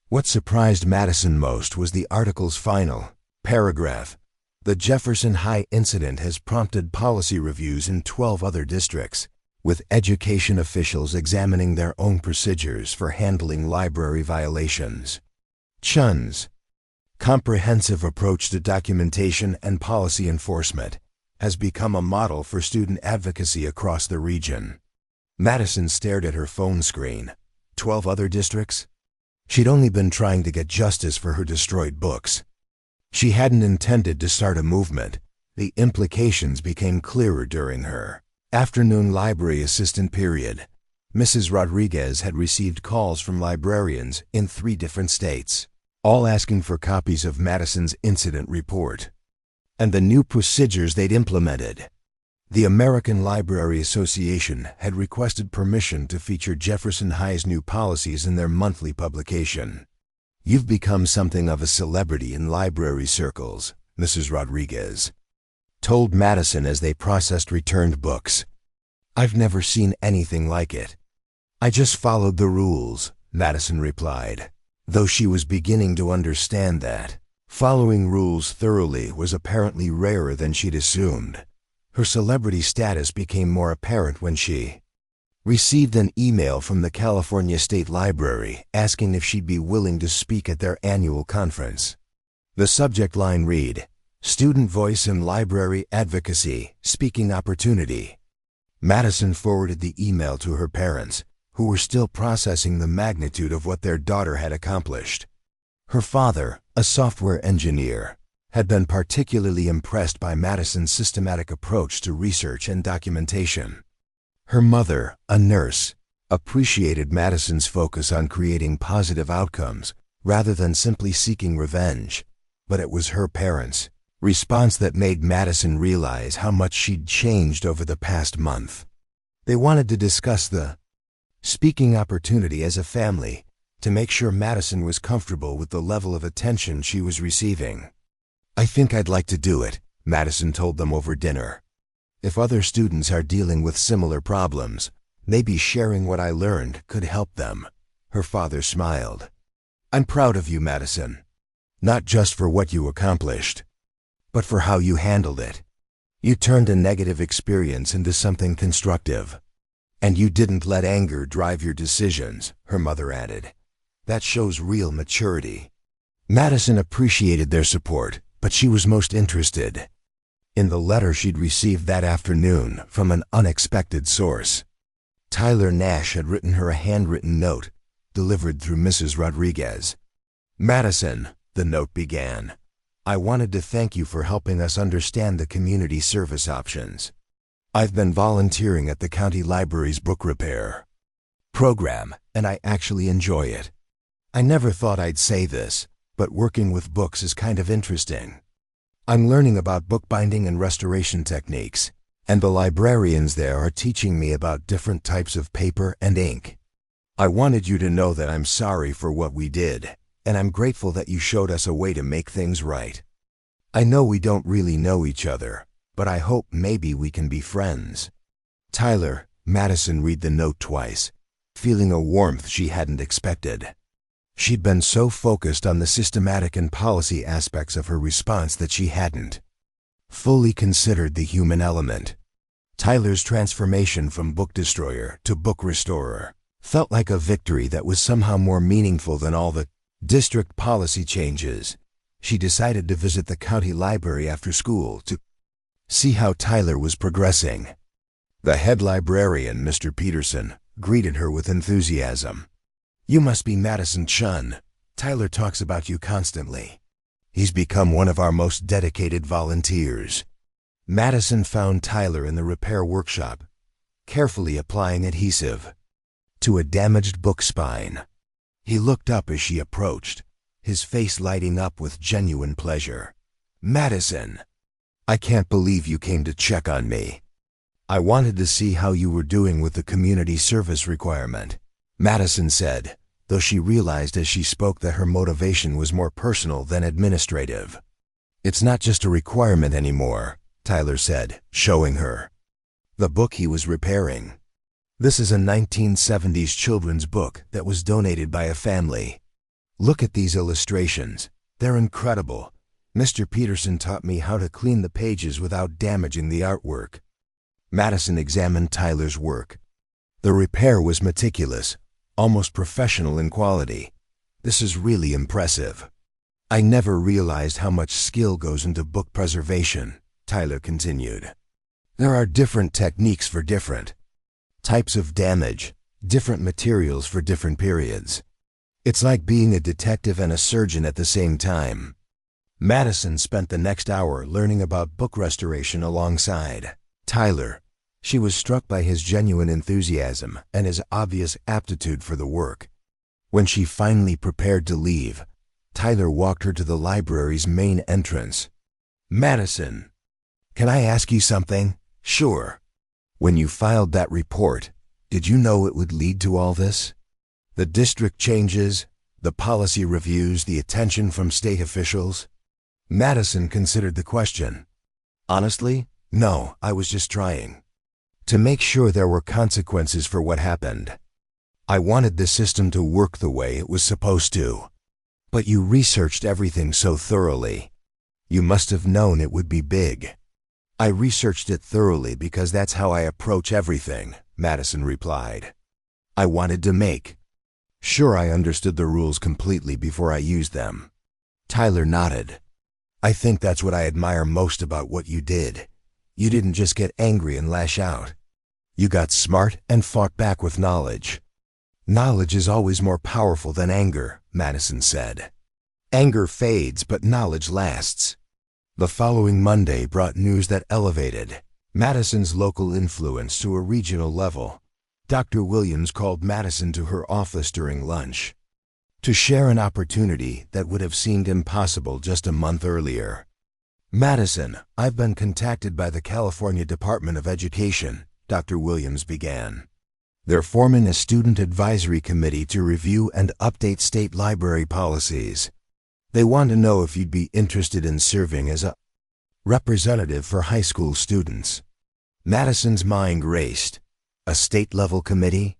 What surprised Madison most was the article's final paragraph. The Jefferson High incident has prompted policy reviews in 12 other districts, with education officials examining their own procedures for handling library violations. Chun's comprehensive approach to documentation and policy enforcement has become a model for student advocacy across the region. Madison stared at her phone screen. 12 other districts? She'd only been trying to get justice for her destroyed books. She hadn't intended to start a movement. The implications became clearer during her afternoon library assistant period. Mrs. Rodriguez had received calls from librarians in 3 different states, all asking for copies of Madison's incident report and the new procedures they'd implemented. The American Library Association had requested permission to feature Jefferson High's new policies in their monthly publication. "You've become something of a celebrity in library circles," Mrs. Rodriguez told Madison as they processed returned books. "I've never seen anything like it." "I just followed the rules," Madison replied, though she was beginning to understand that following rules thoroughly was apparently rarer than she'd assumed. Her celebrity status became more apparent when she received an email from the California State Library asking if she'd be willing to speak at their annual conference. The subject line read, "Student Voice in Library Advocacy, Speaking Opportunity." Madison forwarded the email to her parents, who were still processing the magnitude of what their daughter had accomplished. Her father, a software engineer, had been particularly impressed by Madison's systematic approach to research and documentation. Her mother, a nurse, appreciated Madison's focus on creating positive outcomes rather than simply seeking revenge. But it was her parents' response that made Madison realize how much she'd changed over the past month. They wanted to discuss the speaking opportunity as a family to make sure Madison was comfortable with the level of attention she was receiving. "I think I'd like to do it," Madison told them over dinner. "If other students are dealing with similar problems, maybe sharing what I learned could help them." Her father smiled. "I'm proud of you, Madison. Not just for what you accomplished, but for how you handled it. You turned a negative experience into something constructive. And you didn't let anger drive your decisions, her mother added. That shows real maturity. Madison appreciated their support, but she was most interested in the letter she'd received that afternoon from an unexpected source. Tyler Nash had written her a handwritten note, delivered through Mrs. Rodriguez. Madison, the note began, I wanted to thank you for helping us understand the community service options. I've been volunteering at the county library's book repair program, and I actually enjoy it. I never thought I'd say this, but working with books is kind of interesting. I'm learning about bookbinding and restoration techniques, and the librarians there are teaching me about different types of paper and ink. I wanted you to know that I'm sorry for what we did, and I'm grateful that you showed us a way to make things right. I know we don't really know each other, but I hope maybe we can be friends. Tyler, Madison read the note twice, feeling a warmth she hadn't expected. She'd been so focused on the systematic and policy aspects of her response that she hadn't fully considered the human element. Tyler's transformation from book destroyer to book restorer felt like a victory that was somehow more meaningful than all the district policy changes. She decided to visit the county library after school to see how Tyler was progressing. The head librarian, Mr. Peterson, greeted her with enthusiasm. You must be Madison Chun. Tyler talks about you constantly. He's become one of our most dedicated volunteers. Madison found Tyler in the repair workshop, carefully applying adhesive to a damaged book spine. He looked up as she approached, his face lighting up with genuine pleasure. Madison, I can't believe you came to check on me. I wanted to see how you were doing with the community service requirement, Madison said, though she realized as she spoke that her motivation was more personal than administrative. It's not just a requirement anymore, Tyler said, showing her the book he was repairing. This is a 1970s children's book that was donated by a family. Look at these illustrations. They're incredible. Mr. Peterson taught me how to clean the pages without damaging the artwork. Madison examined Tyler's work. The repair was meticulous, almost professional in quality. This is really impressive. I never realized how much skill goes into book preservation, Tyler continued. There are different techniques for different types of damage, different materials for different periods. It's like being a detective and a surgeon at the same time. Madison spent the next hour learning about book restoration alongside Tyler. She was struck by his genuine enthusiasm and his obvious aptitude for the work. When she finally prepared to leave, Tyler walked her to the library's main entrance. Madison, can I ask you something? Sure. When you filed that report, did you know it would lead to all this? The district changes, the policy reviews, the attention from state officials? Madison considered the question. Honestly, no, I was just trying to make sure there were consequences for what happened. I wanted the system to work the way it was supposed to. But you researched everything so thoroughly. You must have known it would be big. I researched it thoroughly because that's how I approach everything, Madison replied. I wanted to make sure I understood the rules completely before I used them. Tyler nodded. I think that's what I admire most about what you did. You didn't just get angry and lash out. You got smart and fought back with knowledge. Knowledge is always more powerful than anger, Madison said. Anger fades, but knowledge lasts. The following Monday brought news that elevated Madison's local influence to a regional level. Dr. Williams called Madison to her office during lunch to share an opportunity that would have seemed impossible just a month earlier. Madison, I've been contacted by the California Department of Education, Dr. Williams began. They're forming a student advisory committee to review and update state library policies. They want to know if you'd be interested in serving as a representative for high school students. Madison's mind raced. A state-level committee?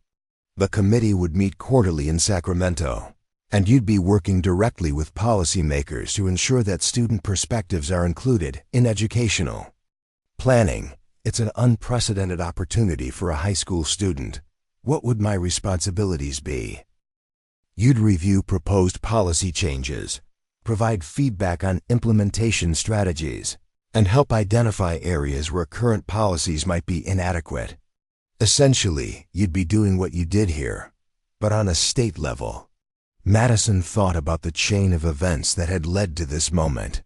The committee would meet quarterly in Sacramento. And you'd be working directly with policymakers to ensure that student perspectives are included in educational planning. It's an unprecedented opportunity for a high school student. What would my responsibilities be? You'd review proposed policy changes, provide feedback on implementation strategies, and help identify areas where current policies might be inadequate. Essentially, you'd be doing what you did here, but on a state level. Madison thought about the chain of events that had led to this moment.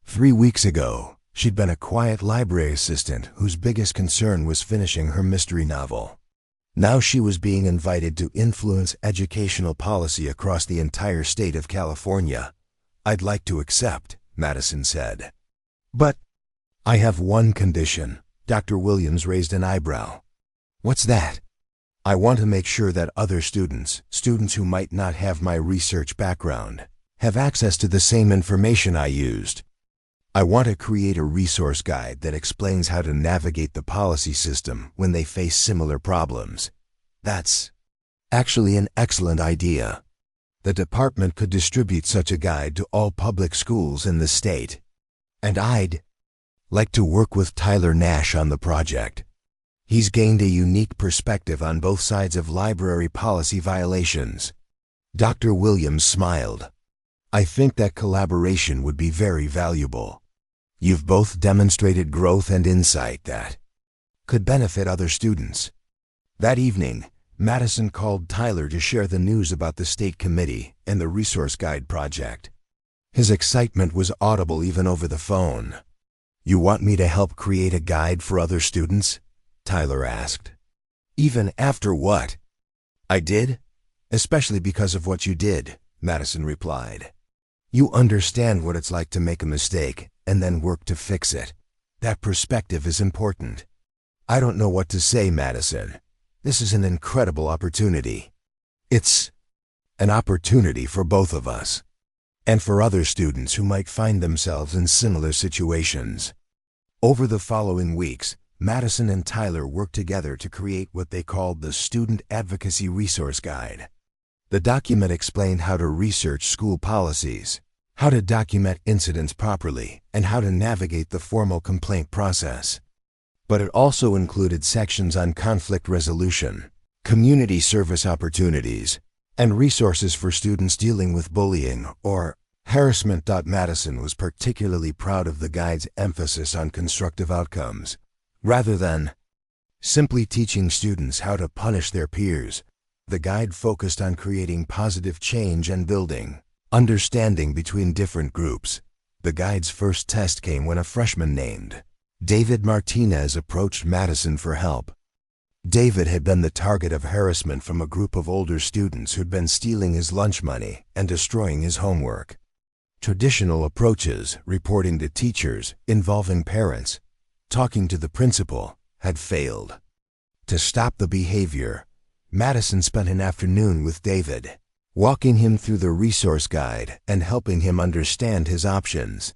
3 weeks ago, she'd been a quiet library assistant whose biggest concern was finishing her mystery novel. Now she was being invited to influence educational policy across the entire state of California. "I'd like to accept," Madison said. "But I have one condition." Dr. Williams raised an eyebrow. "What's that?" "I want to make sure that other students who might not have my research background, have access to the same information I used. I want to create a resource guide that explains how to navigate the policy system when they face similar problems." "That's actually an excellent idea. The department could distribute such a guide to all public schools in the state. And I'd like to work with Tyler Nash on the project. He's gained a unique perspective on both sides of library policy violations." Dr. Williams smiled. "I think that collaboration would be very valuable. You've both demonstrated growth and insight that could benefit other students." That evening, Madison called Tyler to share the news about the state committee and the resource guide project. His excitement was audible even over the phone. "You want me to help create a guide for other students?" Tyler asked. "Even after what I did? Especially because of what you did," Madison replied. "You understand what it's like to make a mistake and then work to fix it. That perspective is important." "I don't know what to say, Madison. This is an incredible opportunity. It's an opportunity for both of us, and for other students who might find themselves in similar situations." Over the following weeks, Madison and Tyler worked together to create what they called the Student Advocacy Resource Guide. The document explained how to research school policies, how to document incidents properly, and how to navigate the formal complaint process. But it also included sections on conflict resolution, community service opportunities, and resources for students dealing with bullying or harassment. Madison was particularly proud of the guide's emphasis on constructive outcomes. Rather than simply teaching students how to punish their peers, the guide focused on creating positive change and building understanding between different groups. The guide's first test came when a freshman named David Martinez approached Madison for help. David had been the target of harassment from a group of older students who'd been stealing his lunch money and destroying his homework. Traditional approaches, reporting to teachers, involving parents, talking to the principal, had failed. To stop the behavior, Madison spent an afternoon with David, walking him through the resource guide and helping him understand his options.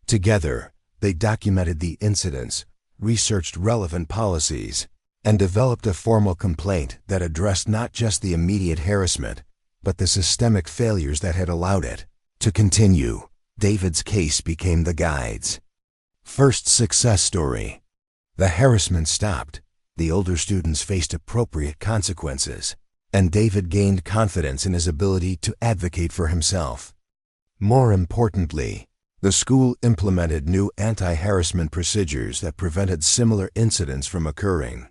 Together, they documented the incidents, researched relevant policies, and developed a formal complaint that addressed not just the immediate harassment, but the systemic failures that had allowed it to continue. David's case became the guide's first success story. The harassment stopped, the older students faced appropriate consequences, and David gained confidence in his ability to advocate for himself. More importantly, the school implemented new anti-harassment procedures that prevented similar incidents from occurring.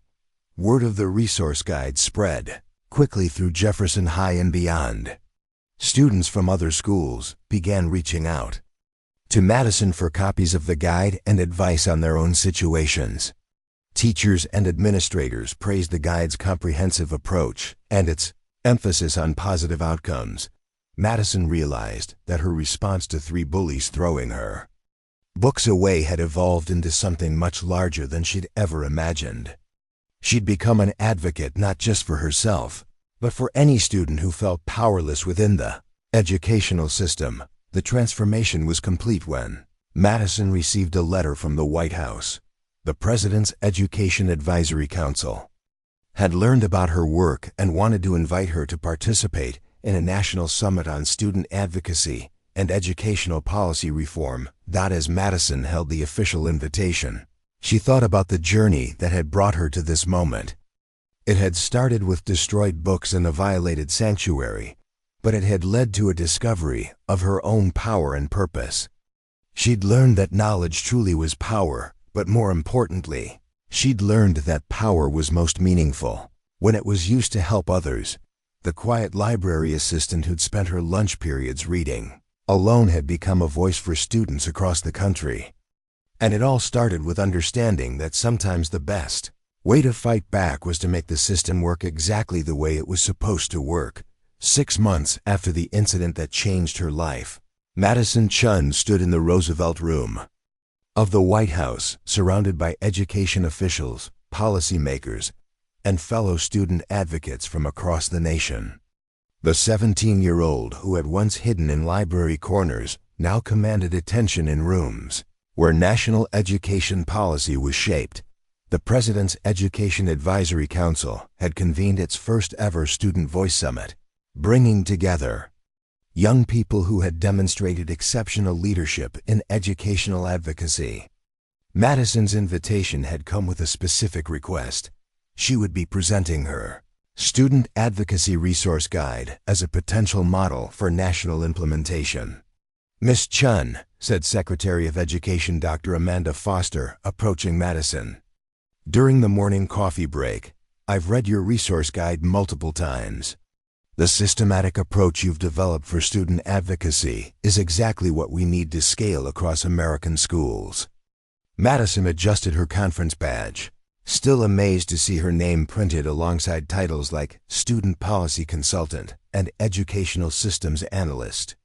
Word of the resource guide spread quickly through Jefferson High and beyond. Students from other schools began reaching out to Madison for copies of the guide and advice on their own situations. Teachers and administrators praised the guide's comprehensive approach and its emphasis on positive outcomes. Madison realized that her response to 3 bullies throwing her books away had evolved into something much larger than she'd ever imagined. She'd become an advocate not just for herself, but for any student who felt powerless within the educational system. The transformation was complete when Madison received a letter from the White House. The President's Education Advisory Council had learned about her work and wanted to invite her to participate in a national summit on student advocacy and educational policy reform. As Madison held the official invitation, she thought about the journey that had brought her to this moment. It had started with destroyed books and a violated sanctuary, but it had led to a discovery of her own power and purpose. She'd learned that knowledge truly was power, but more importantly, she'd learned that power was most meaningful when it was used to help others. The quiet library assistant who'd spent her lunch periods reading alone had become a voice for students across the country. And it all started with understanding that sometimes the best way to fight back was to make the system work exactly the way it was supposed to work. 6 months after the incident that changed her life, Madison Chun stood in the Roosevelt Room of the White House, surrounded by education officials, policymakers, and fellow student advocates from across the nation. The 17-year-old who had once hidden in library corners now commanded attention in rooms where national education policy was shaped. The President's Education Advisory Council had convened its first ever Student Voice Summit, bringing together young people who had demonstrated exceptional leadership in educational advocacy. Madison's invitation had come with a specific request. She would be presenting her Student Advocacy Resource Guide as a potential model for national implementation. "Miss Chun," said Secretary of Education Dr. Amanda Foster, approaching Madison, "during the morning coffee break, I've read your resource guide multiple times. The systematic approach you've developed for student advocacy is exactly what we need to scale across American schools." Madison adjusted her conference badge, still amazed to see her name printed alongside titles like Student Policy Consultant and Educational Systems Analyst.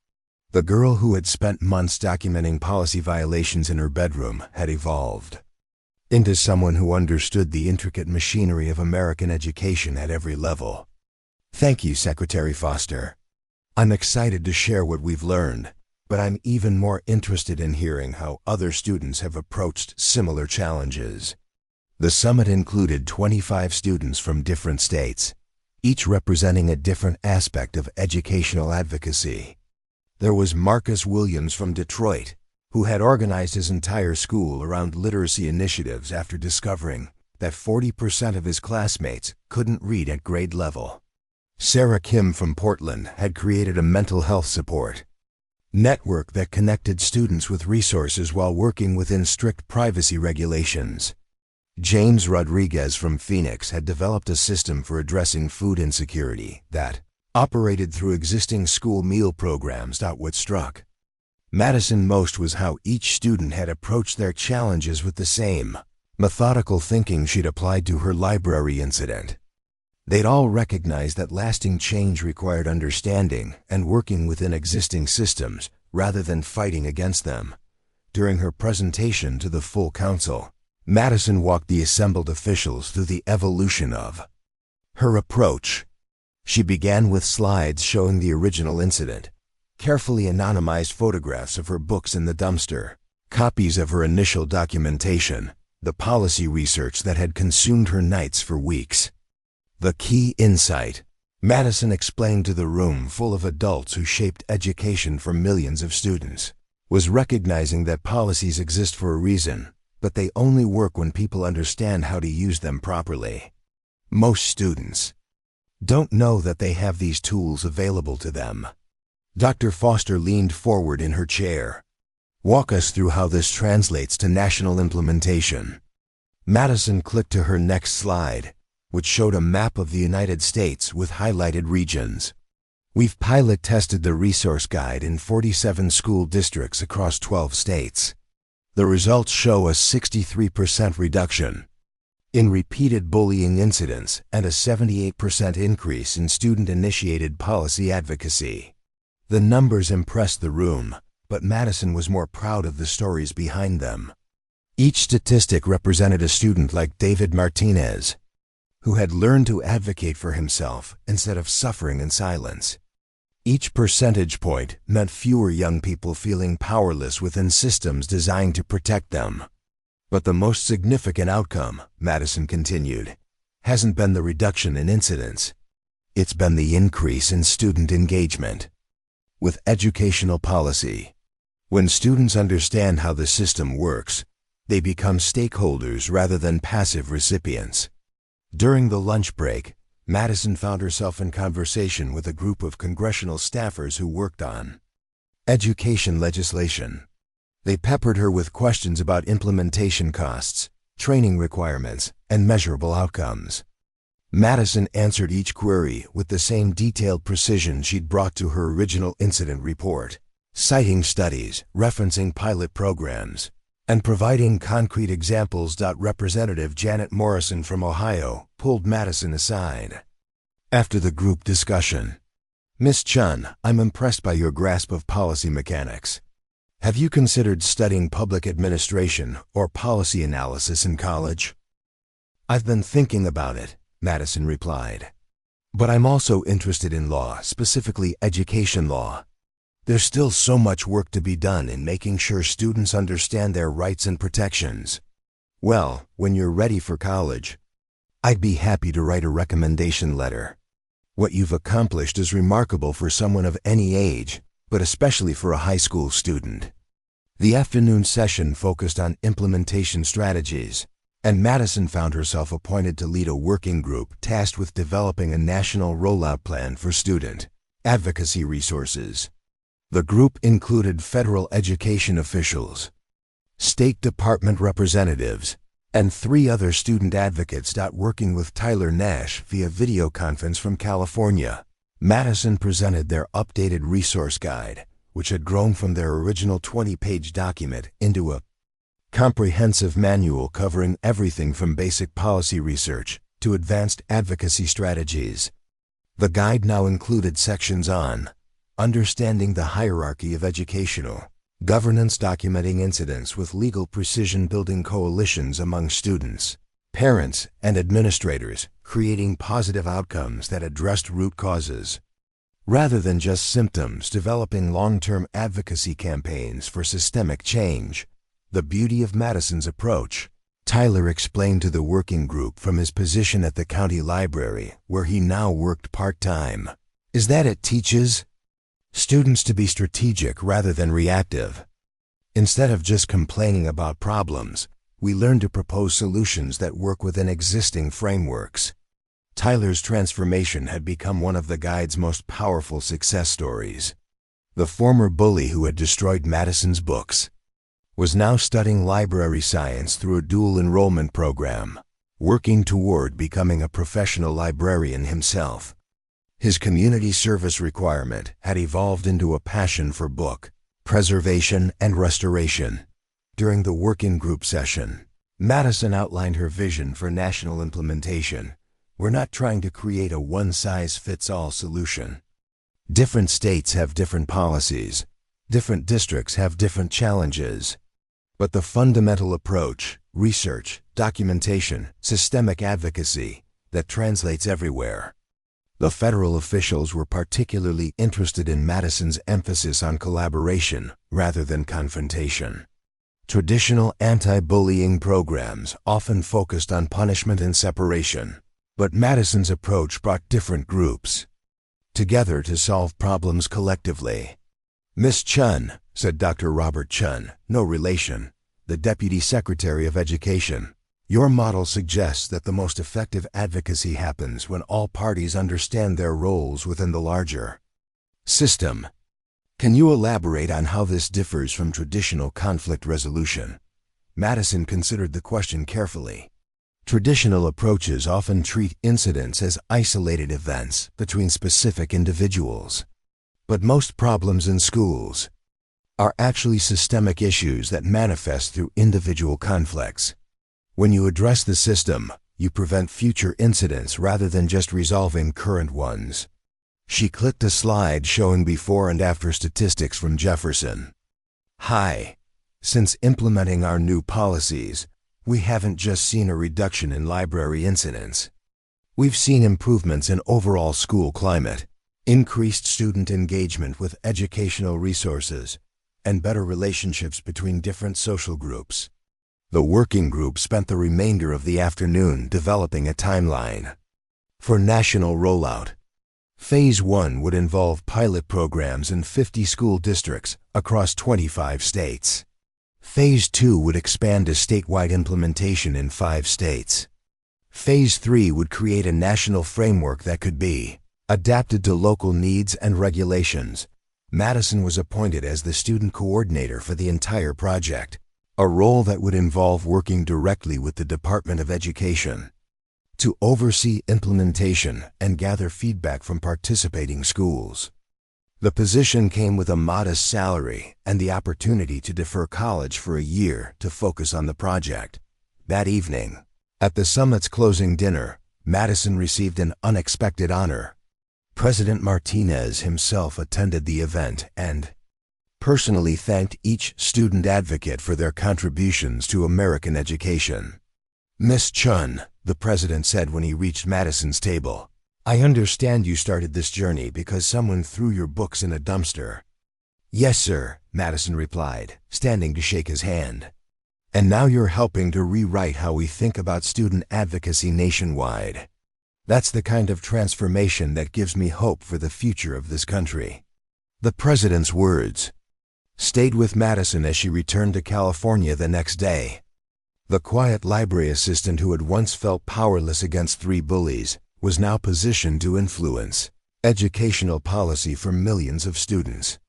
The girl who had spent months documenting policy violations in her bedroom had evolved into someone who understood the intricate machinery of American education at every level. "Thank you, Secretary Foster. I'm excited to share what we've learned, but I'm even more interested in hearing how other students have approached similar challenges." The summit included 25 students from different states, each representing a different aspect of educational advocacy. There was Marcus Williams from Detroit, who had organized his entire school around literacy initiatives after discovering that 40% of his classmates couldn't read at grade level. Sarah Kim from Portland had created a mental health support network that connected students with resources while working within strict privacy regulations. James Rodriguez from Phoenix had developed a system for addressing food insecurity that operated through existing school meal programs. What struck Madison most was how each student had approached their challenges with the same methodical thinking she'd applied to her library incident. They'd all recognized that lasting change required understanding and working within existing systems rather than fighting against them. During her presentation to the full council, Madison walked the assembled officials through the evolution of her approach. She began with slides showing the original incident, carefully anonymized photographs of her books in the dumpster, copies of her initial documentation, the policy research that had consumed her nights for weeks. The key insight, Madison explained to the room full of adults who shaped education for millions of students, was recognizing that policies exist for a reason, but they only work when people understand how to use them properly. Most students don't know that they have these tools available to them. Dr. Foster leaned forward in her chair. "Walk us through how this translates to national implementation." Madison clicked to her next slide, which showed a map of the United States with highlighted regions. "We've pilot tested the resource guide in 47 school districts across 12 states. The results show a 63% reduction in repeated bullying incidents and a 78% increase in student-initiated policy advocacy." The numbers impressed the room, but Madison was more proud of the stories behind them. Each statistic represented a student like David Martinez, who had learned to advocate for himself instead of suffering in silence. Each percentage point meant fewer young people feeling powerless within systems designed to protect them. But the most significant outcome, Madison continued, hasn't been the reduction in incidents. It's been the increase in student engagement with educational policy. When students understand how the system works, they become stakeholders rather than passive recipients. During the lunch break, Madison found herself in conversation with a group of congressional staffers who worked on education legislation. They peppered her with questions about implementation costs, training requirements, and measurable outcomes. Madison answered each query with the same detailed precision she'd brought to her original incident report, citing studies, referencing pilot programs, and providing concrete examples. Representative Janet Morrison from Ohio pulled Madison aside. After the group discussion, "Miss Chun, I'm impressed by your grasp of policy mechanics. Have you considered studying public administration or policy analysis in college?" "I've been thinking about it," Madison replied. "But I'm also interested in law, specifically education law. There's still so much work to be done in making sure students understand their rights and protections. Well, when you're ready for college, I'd be happy to write a recommendation letter. What you've accomplished is remarkable for someone of any age, but especially for a high school student." The afternoon session focused on implementation strategies, and Madison found herself appointed to lead a working group tasked with developing a national rollout plan for student advocacy resources. The group included federal education officials, State Department representatives, and 3 other student advocates. Working with Tyler Nash via video conference from California, Madison presented their updated resource guide, which had grown from their original 20-page document into a comprehensive manual covering everything from basic policy research to advanced advocacy strategies. The guide now included sections on understanding the hierarchy of educational governance, documenting incidents with legal precision, building coalitions among students, parents, and administrators, creating positive outcomes that addressed root causes rather than just symptoms, developing long-term advocacy campaigns for systemic change. The beauty of Madison's approach, Tyler explained to the working group from his position at the county library, where he now worked part-time, is that it teaches students to be strategic rather than reactive. Instead of just complaining about problems, we learn to propose solutions that work within existing frameworks. Tyler's transformation had become one of the guide's most powerful success stories. The former bully who had destroyed Madison's books was now studying library science through a dual enrollment program, working toward becoming a professional librarian himself. His community service requirement had evolved into a passion for book preservation and restoration. During the working group session, Madison outlined her vision for national implementation. "We're not trying to create a one-size-fits-all solution. Different states have different policies. Different districts have different challenges. But the fundamental approach, research, documentation, systemic advocacy, that translates everywhere." The federal officials were particularly interested in Madison's emphasis on collaboration rather than confrontation. Traditional anti-bullying programs often focused on punishment and separation, but Madison's approach brought different groups together to solve problems collectively. "Miss Chun," said Dr. Robert Chun, no relation, the Deputy Secretary of Education, "your model suggests that the most effective advocacy happens when all parties understand their roles within the larger system. Can you elaborate on how this differs from traditional conflict resolution?" Madison considered the question carefully. Traditional approaches often treat incidents as isolated events between specific individuals. But most problems in schools are actually systemic issues that manifest through individual conflicts. When you address the system, you prevent future incidents rather than just resolving current ones. She clicked a slide showing before and after statistics from Jefferson. "Hi. Since implementing our new policies, we haven't just seen a reduction in library incidents. We've seen improvements in overall school climate, increased student engagement with educational resources, and better relationships between different social groups." The working group spent the remainder of the afternoon developing a timeline for national rollout. Phase 1 would involve pilot programs in 50 school districts across 25 states. Phase 2 would expand to statewide implementation in 5 states. Phase 3 would create a national framework that could be adapted to local needs and regulations. Madison was appointed as the student coordinator for the entire project, a role that would involve working directly with the Department of Education to oversee implementation and gather feedback from participating schools. The position came with a modest salary and the opportunity to defer college for a year to focus on the project. That evening, at the summit's closing dinner, Madison received an unexpected honor. President Martinez himself attended the event and personally thanked each student advocate for their contributions to American education. "Miss Chun," the president said when he reached Madison's table, "I understand you started this journey because someone threw your books in a dumpster." "Yes, sir," Madison replied, standing to shake his hand. "And now you're helping to rewrite how we think about student advocacy nationwide. That's the kind of transformation that gives me hope for the future of this country." The president's words stayed with Madison as she returned to California the next day. The quiet library assistant who had once felt powerless against 3 bullies was now positioned to influence educational policy for millions of students.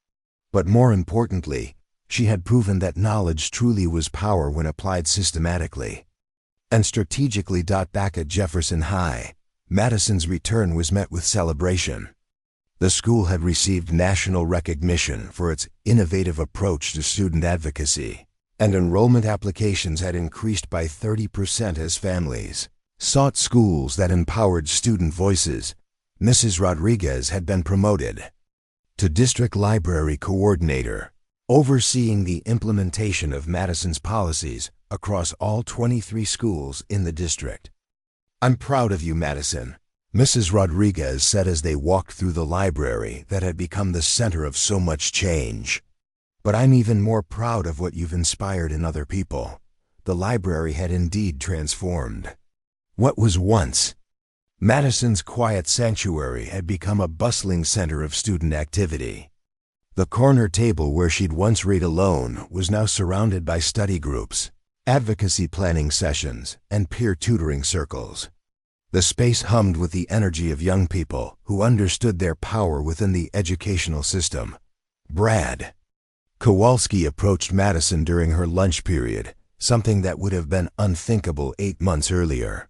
But more importantly, she had proven that knowledge truly was power when applied systematically and strategically. Back at Jefferson High, Madison's return was met with celebration. The school had received national recognition for its innovative approach to student advocacy, and enrollment applications had increased by 30% as families sought schools that empowered student voices. Mrs. Rodriguez had been promoted to district library coordinator, overseeing the implementation of Madison's policies across all 23 schools in the district. "I'm proud of you, Madison," Mrs. Rodriguez said as they walked through the library that had become the center of so much change. "But I'm even more proud of what you've inspired in other people." The library had indeed transformed. What was once Madison's quiet sanctuary had become a bustling center of student activity. The corner table where she'd once read alone was now surrounded by study groups, advocacy planning sessions, and peer tutoring circles. The space hummed with the energy of young people who understood their power within the educational system. Brad Kowalski approached Madison during her lunch period, something that would have been unthinkable 8 months earlier.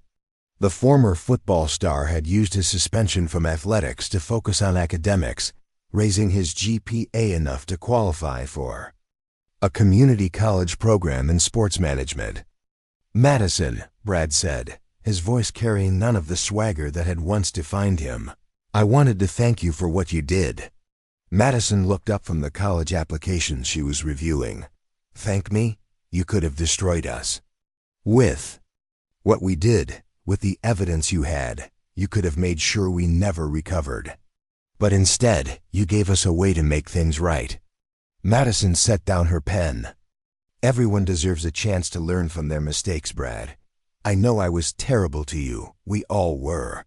The former football star had used his suspension from athletics to focus on academics, raising his GPA enough to qualify for a community college program in sports management. "Madison," Brad said, his voice carrying none of the swagger that had once defined him, "I wanted to thank you for what you did." Madison looked up from the college applications she was reviewing. "Thank me? You could have destroyed us. With what we did, with the evidence you had, you could have made sure we never recovered. But instead, you gave us a way to make things right." Madison set down her pen. "Everyone deserves a chance to learn from their mistakes, Brad. I know I was terrible to you, we all were.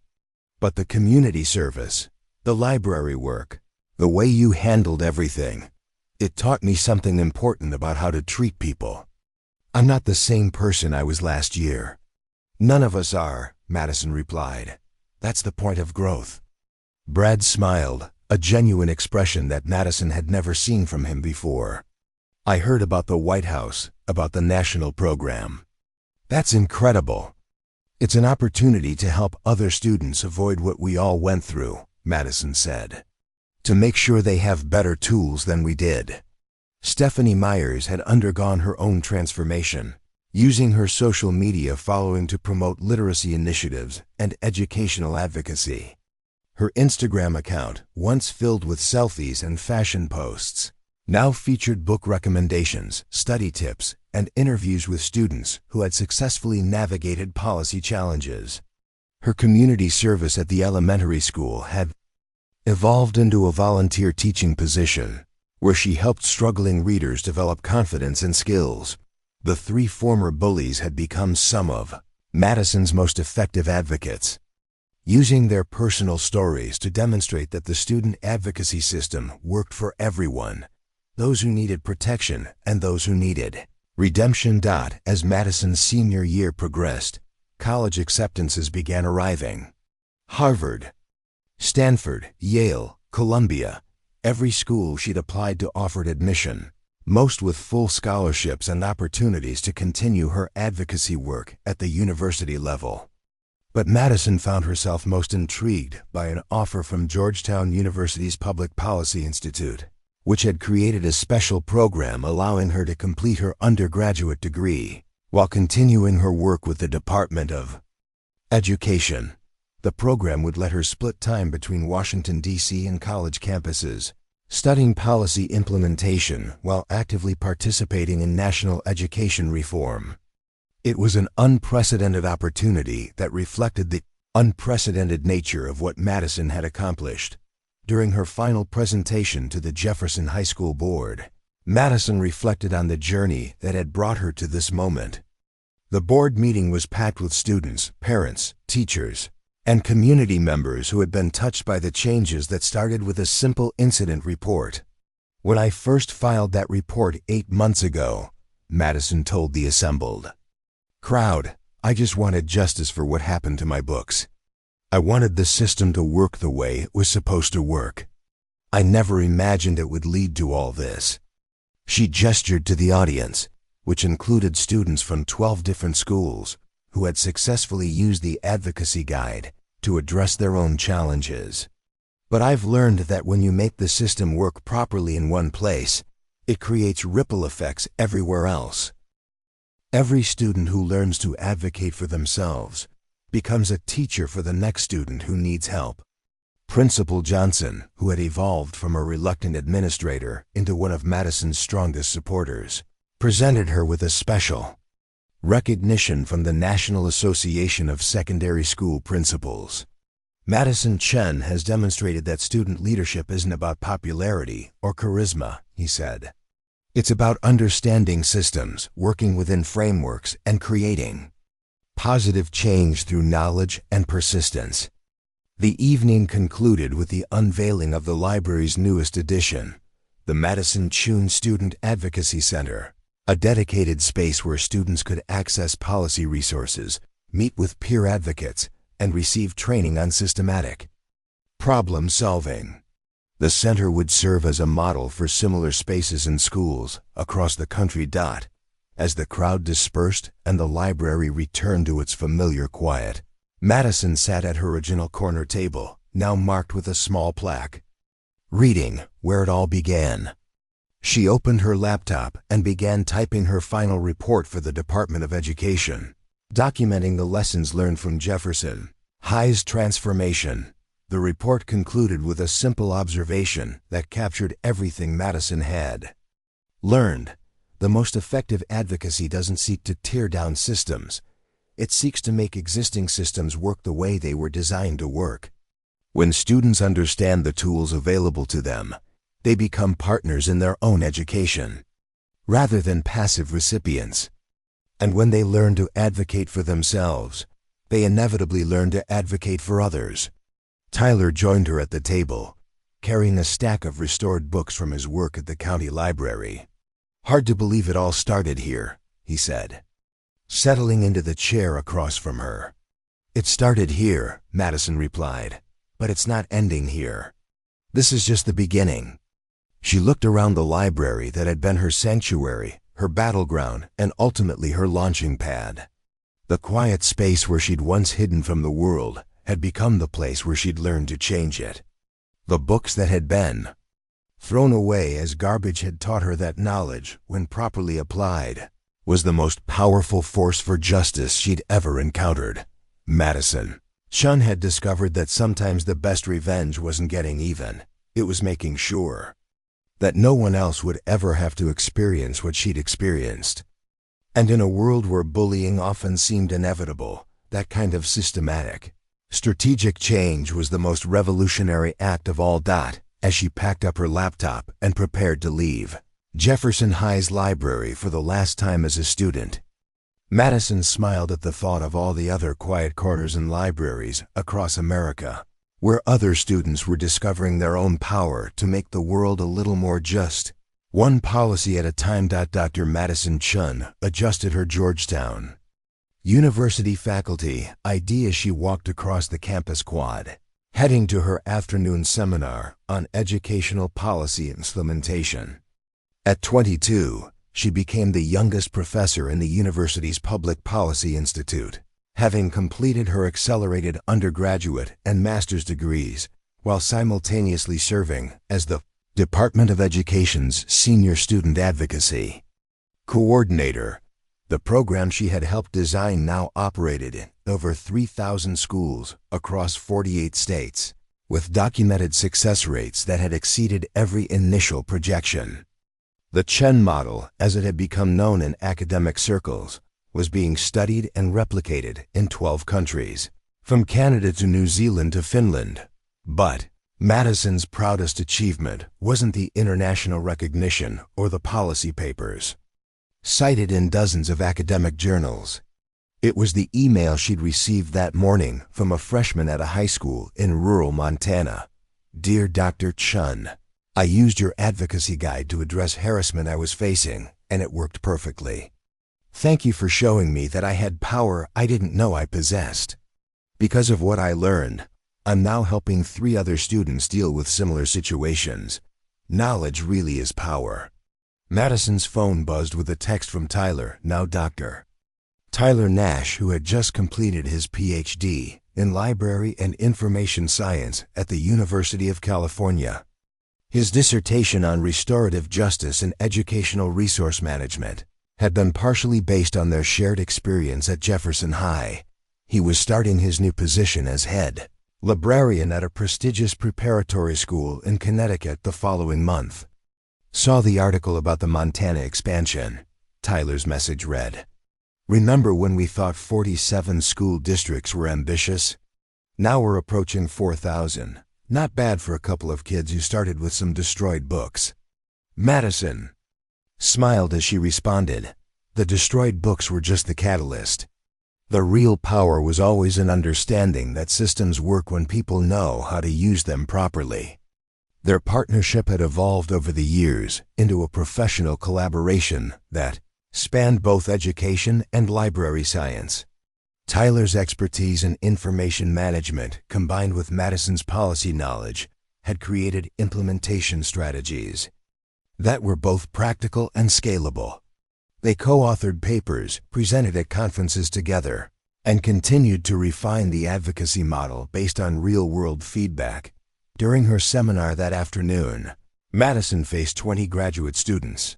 But the community service, the library work, the way you handled everything, it taught me something important about how to treat people. I'm not the same person I was last year." "None of us are," Madison replied. "That's the point of growth." Brad smiled, a genuine expression that Madison had never seen from him before. "I heard about the White House, about the national program. That's incredible. It's an opportunity to help other students avoid what we all went through," Madison said. "To make sure they have better tools than we did." Stephanie Myers had undergone her own transformation, using her social media following to promote literacy initiatives and educational advocacy. Her Instagram account, once filled with selfies and fashion posts, now featured book recommendations, study tips, and interviews with students who had successfully navigated policy challenges. Her community service at the elementary school had evolved into a volunteer teaching position, where she helped struggling readers develop confidence and skills. The 3 former bullies had become some of Madison's most effective advocates. using their personal stories to demonstrate that the student advocacy system worked for everyone, those who needed protection and those who needed redemption. As Madison's senior year progressed, college acceptances began arriving. Harvard, Stanford, Yale, Columbia, every school she'd applied to offered admission, most with full scholarships and opportunities to continue her advocacy work at the university level. But Madison found herself most intrigued by an offer from Georgetown University's Public Policy Institute, which had created a special program allowing her to complete her undergraduate degree while continuing her work with the Department of Education. The program would let her split time between Washington, D.C. and college campuses, studying policy implementation while actively participating in national education reform. It was an unprecedented opportunity that reflected the unprecedented nature of what Madison had accomplished. During her final presentation to the Jefferson High School board, Madison reflected on the journey that had brought her to this moment. The board meeting was packed with students, parents, teachers, and community members who had been touched by the changes that started with a simple incident report. "When I first filed that report 8 months ago," Madison told the assembled crowd, "I just wanted justice for what happened to my books. I wanted the system to work the way it was supposed to work. I never imagined it would lead to all this." She gestured to the audience, which included students from 12 different schools who had successfully used the advocacy guide to address their own challenges. "But I've learned that when you make the system work properly in one place, it creates ripple effects everywhere else. Every student who learns to advocate for themselves becomes a teacher for the next student who needs help." Principal Johnson, who had evolved from a reluctant administrator into one of Madison's strongest supporters, presented her with a special recognition from the National Association of Secondary School Principals. "Madison Chen has demonstrated that student leadership isn't about popularity or charisma," he said. "It's about understanding systems, working within frameworks, and creating positive change through knowledge and persistence." The evening concluded with the unveiling of the library's newest edition, the Madison Chun Student Advocacy Center, a dedicated space where students could access policy resources, meet with peer advocates, and receive training on systematic problem solving. The center would serve as a model for similar spaces in schools across the country. As the crowd dispersed and the library returned to its familiar quiet, Madison sat at her original corner table, now marked with a small plaque, "Reading, Where It All Began." She opened her laptop and began typing her final report for the Department of Education, documenting the lessons learned from Jefferson High's transformation. The report concluded with a simple observation that captured everything Madison had learned. The most effective advocacy doesn't seek to tear down systems. It seeks to make existing systems work the way they were designed to work. When students understand the tools available to them, they become partners in their own education, rather than passive recipients. And when they learn to advocate for themselves, they inevitably learn to advocate for others. Tyler joined her at the table, carrying a stack of restored books from his work at the county library. "Hard to believe it all started here," he said, settling into the chair across from her. "It started here," Madison replied, "but it's not ending here. This is just the beginning." She looked around the library that had been her sanctuary, her battleground, and ultimately her launching pad. The quiet space where she'd once hidden from the world had become the place where she'd learned to change it. The books that had been thrown away as garbage had taught her that knowledge, when properly applied, was the most powerful force for justice she'd ever encountered. Madison Chun had discovered that sometimes the best revenge wasn't getting even, it was making sure that no one else would ever have to experience what she'd experienced. And in a world where bullying often seemed inevitable, that kind of systematic, strategic change was the most revolutionary act of all. As she packed up her laptop and prepared to leave Jefferson High's library for the last time as a student, Madison smiled at the thought of all the other quiet corners and libraries across America, where other students were discovering their own power to make the world a little more just. One policy at a time. Dr. Madison Chun adjusted her Georgetown University faculty ID as she walked across the campus quad, heading to her afternoon seminar on educational policy implementation. At 22, she became the youngest professor in the university's Public Policy Institute, having completed her accelerated undergraduate and master's degrees while simultaneously serving as the Department of Education's Senior Student Advocacy Coordinator. The program she had helped design now operated in over 3,000 schools across 48 states, with documented success rates that had exceeded every initial projection. The Chen model, as it had become known in academic circles, was being studied and replicated in 12 countries, from Canada to New Zealand to Finland. But Madison's proudest achievement wasn't the international recognition or the policy papers, cited in dozens of academic journals. It was the email she'd received that morning from a freshman at a high school in rural Montana. Dear Dr. Chun, I used your advocacy guide to address harassment I was facing, and it worked perfectly. Thank you for showing me that I had power I didn't know I possessed. Because of what I learned, I'm now helping 3 other students deal with similar situations. Knowledge really is power. Madison's phone buzzed with a text from Tyler, now Dr. Tyler Nash, who had just completed his Ph.D. in Library and Information Science at the University of California. His dissertation on restorative justice and educational resource management had been partially based on their shared experience at Jefferson High. He was starting his new position as head librarian at a prestigious preparatory school in Connecticut the following month. Saw the article about the Montana expansion. Tyler's message read, Remember when we thought 47 school districts were ambitious? Now we're approaching 4,000. Not bad for a couple of kids who started with some destroyed books. Madison smiled as she responded. The destroyed books were just the catalyst. The real power was always in understanding that systems work when people know how to use them properly. Their partnership had evolved over the years into a professional collaboration that spanned both education and library science. Tyler's expertise in information management, combined with Madison's policy knowledge, had created implementation strategies that were both practical and scalable. They co-authored papers, presented at conferences together, and continued to refine the advocacy model based on real-world feedback. During her seminar that afternoon, Madison faced 20 graduate students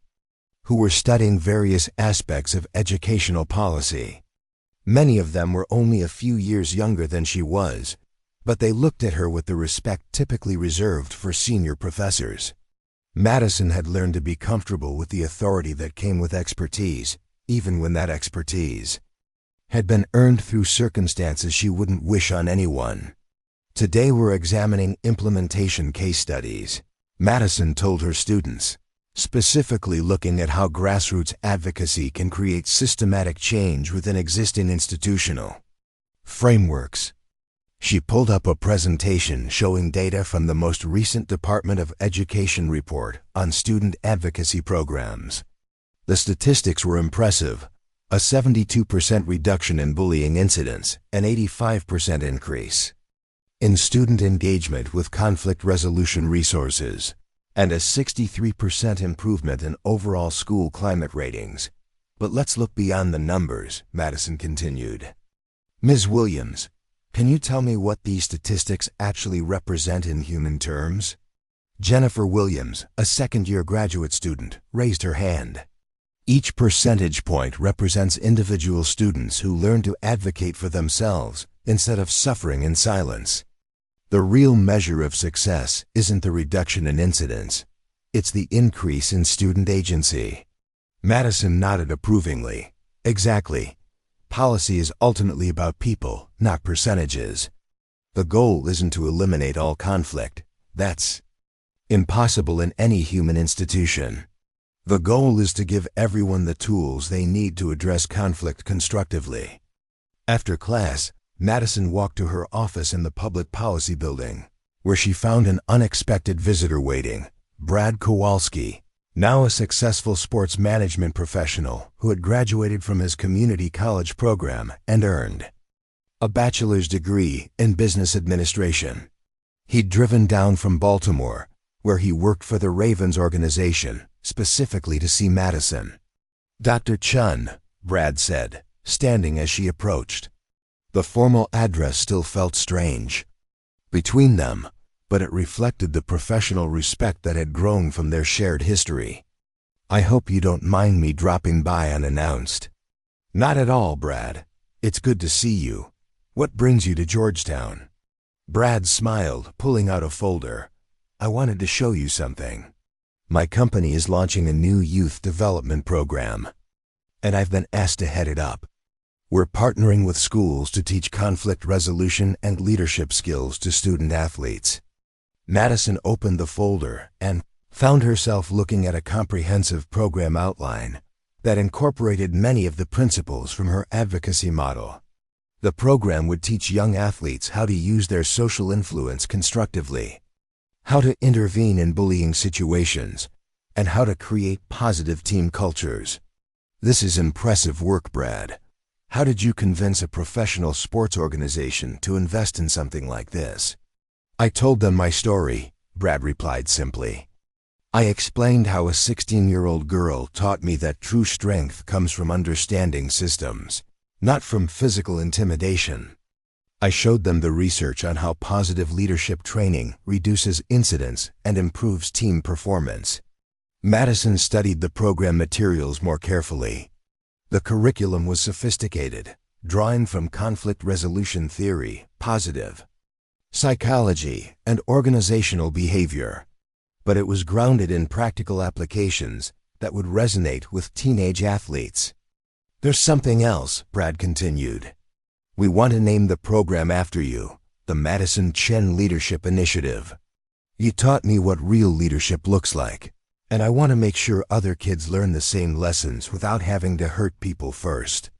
who were studying various aspects of educational policy. Many of them were only a few years younger than she was, but they looked at her with the respect typically reserved for senior professors. Madison had learned to be comfortable with the authority that came with expertise, even when that expertise had been earned through circumstances she wouldn't wish on anyone. Today we're examining implementation case studies, Madison told her students, specifically looking at how grassroots advocacy can create systematic change within existing institutional frameworks. She pulled up a presentation showing data from the most recent Department of Education report on student advocacy programs. The statistics were impressive: a 72% reduction in bullying incidents, an 85% increase in student engagement with conflict resolution resources, and a 63% improvement in overall school climate ratings. But let's look beyond the numbers, Madison continued. Ms. Williams, can you tell me what these statistics actually represent in human terms? Jennifer Williams, a second-year graduate student, raised her hand. Each percentage point represents individual students who learn to advocate for themselves instead of suffering in silence. The real measure of success isn't the reduction in incidents, it's the increase in student agency. Madison nodded approvingly. Exactly. Policy is ultimately about people, not percentages. The goal isn't to eliminate all conflict. That's impossible in any human institution. The goal is to give everyone the tools they need to address conflict constructively. After class, Madison walked to her office in the Public Policy Building, where she found an unexpected visitor waiting, Brad Kowalski, now a successful sports management professional who had graduated from his community college program and earned a bachelor's degree in business administration. He'd driven down from Baltimore, where he worked for the Ravens organization, specifically to see Madison. "Dr. Chun," Brad said, standing as she approached. The formal address still felt strange between them, but it reflected the professional respect that had grown from their shared history. "I hope you don't mind me dropping by unannounced." "Not at all, Brad. It's good to see you. What brings you to Georgetown?" Brad smiled, pulling out a folder. "I wanted to show you something. My company is launching a new youth development program, and I've been asked to head it up. We're partnering with schools to teach conflict resolution and leadership skills to student athletes." Madison opened the folder and found herself looking at a comprehensive program outline that incorporated many of the principles from her advocacy model. The program would teach young athletes how to use their social influence constructively, how to intervene in bullying situations, and how to create positive team cultures. "This is impressive work, Brad. How did you convince a professional sports organization to invest in something like this?" "I told them my story," Brad replied simply. "I explained how a 16-year-old girl taught me that true strength comes from understanding systems, not from physical intimidation. I showed them the research on how positive leadership training reduces incidents and improves team performance." Madison studied the program materials more carefully. The curriculum was sophisticated, drawing from conflict resolution theory, positive psychology, and organizational behavior. But it was grounded in practical applications that would resonate with teenage athletes. "There's something else," Brad continued. "We want to name the program after you, the Madison Chen Leadership Initiative. You taught me what real leadership looks like, and I want to make sure other kids learn the same lessons without having to hurt people first."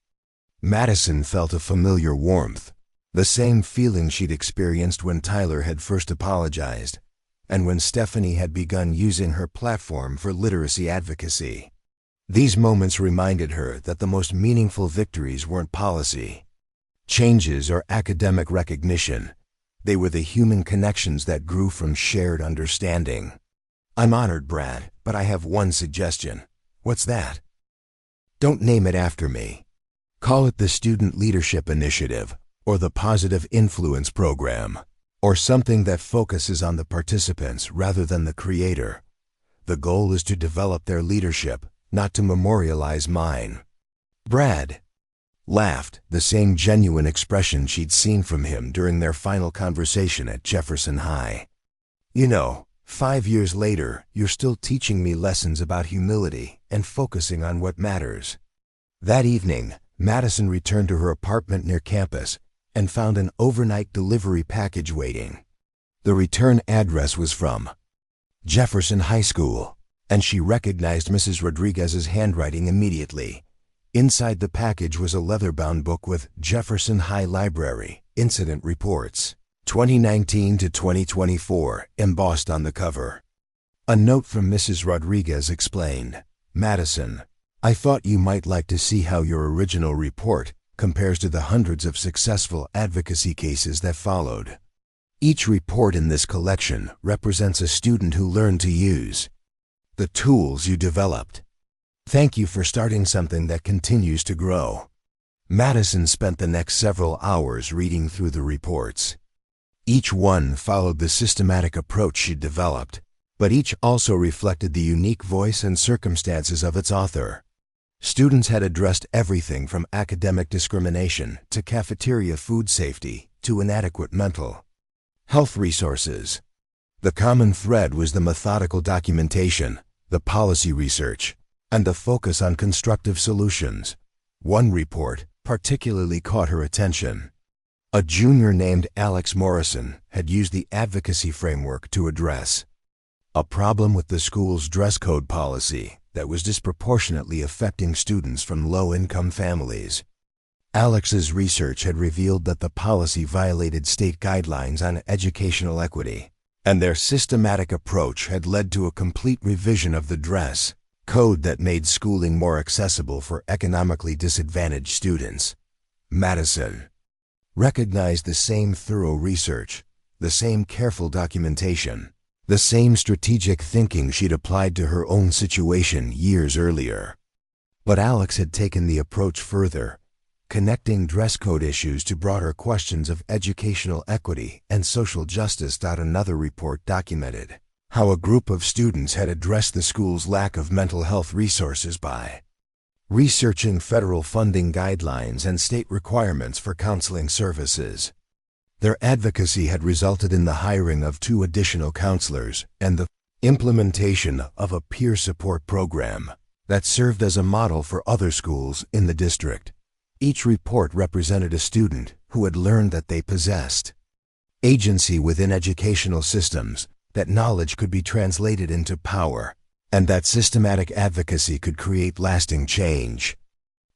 Madison felt a familiar warmth, the same feeling she'd experienced when Tyler had first apologized, and when Stephanie had begun using her platform for literacy advocacy. These moments reminded her that the most meaningful victories weren't policy changes or academic recognition. They were the human connections that grew from shared understanding. "I'm honored, Brad, but I have one suggestion." "What's that?" "Don't name it after me. Call it the Student Leadership Initiative, or the Positive Influence Program, or something that focuses on the participants rather than the creator. The goal is to develop their leadership, not to memorialize mine." Brad laughed, the same genuine expression she'd seen from him during their final conversation at Jefferson High. "You know, 5 years later, you're still teaching me lessons about humility and focusing on what matters." That evening, Madison returned to her apartment near campus and found an overnight delivery package waiting. The return address was from Jefferson High School, and she recognized Mrs. Rodriguez's handwriting immediately. Inside the package was a leather-bound book with Jefferson High Library Incident Reports, 2019 to 2024, embossed on the cover. A note from Mrs. Rodriguez explained, "Madison, I thought you might like to see how your original report compares to the hundreds of successful advocacy cases that followed. Each report in this collection represents a student who learned to use the tools you developed. Thank you for starting something that continues to grow." Madison spent the next several hours reading through the reports. Each one followed the systematic approach she'd developed, but each also reflected the unique voice and circumstances of its author. Students had addressed everything from academic discrimination to cafeteria food safety to inadequate mental health resources. The common thread was the methodical documentation, the policy research, and the focus on constructive solutions. One report particularly caught her attention. A junior named Alex Morrison had used the advocacy framework to address a problem with the school's dress code policy that was disproportionately affecting students from low-income families. Alex's research had revealed that the policy violated state guidelines on educational equity, and their systematic approach had led to a complete revision of the dress code that made schooling more accessible for economically disadvantaged students. Madison recognized the same thorough research, the same careful documentation, the same strategic thinking she'd applied to her own situation years earlier. But Alex had taken the approach further, connecting dress code issues to broader questions of educational equity and social justice. Another report documented how a group of students had addressed the school's lack of mental health resources by researching federal funding guidelines and state requirements for counseling services. Their advocacy had resulted in the hiring of 2 additional counselors and the implementation of a peer support program that served as a model for other schools in the district. Each report represented a student who had learned that they possessed agency within educational systems, that knowledge could be translated into power, and that systematic advocacy could create lasting change.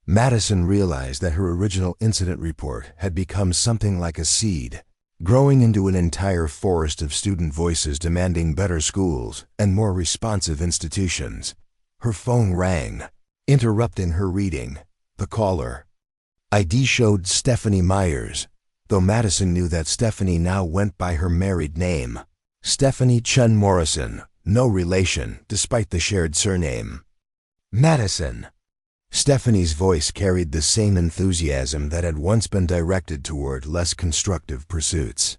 Madison realized that her original incident report had become something like a seed, growing into an entire forest of student voices demanding better schools and more responsive institutions. Her phone rang, interrupting her reading. The caller ID showed Stephanie Myers, though Madison knew that Stephanie now went by her married name, Stephanie Chun Morrison, no relation despite the shared surname. Madison. Stephanie's voice carried the same enthusiasm that had once been directed toward less constructive pursuits.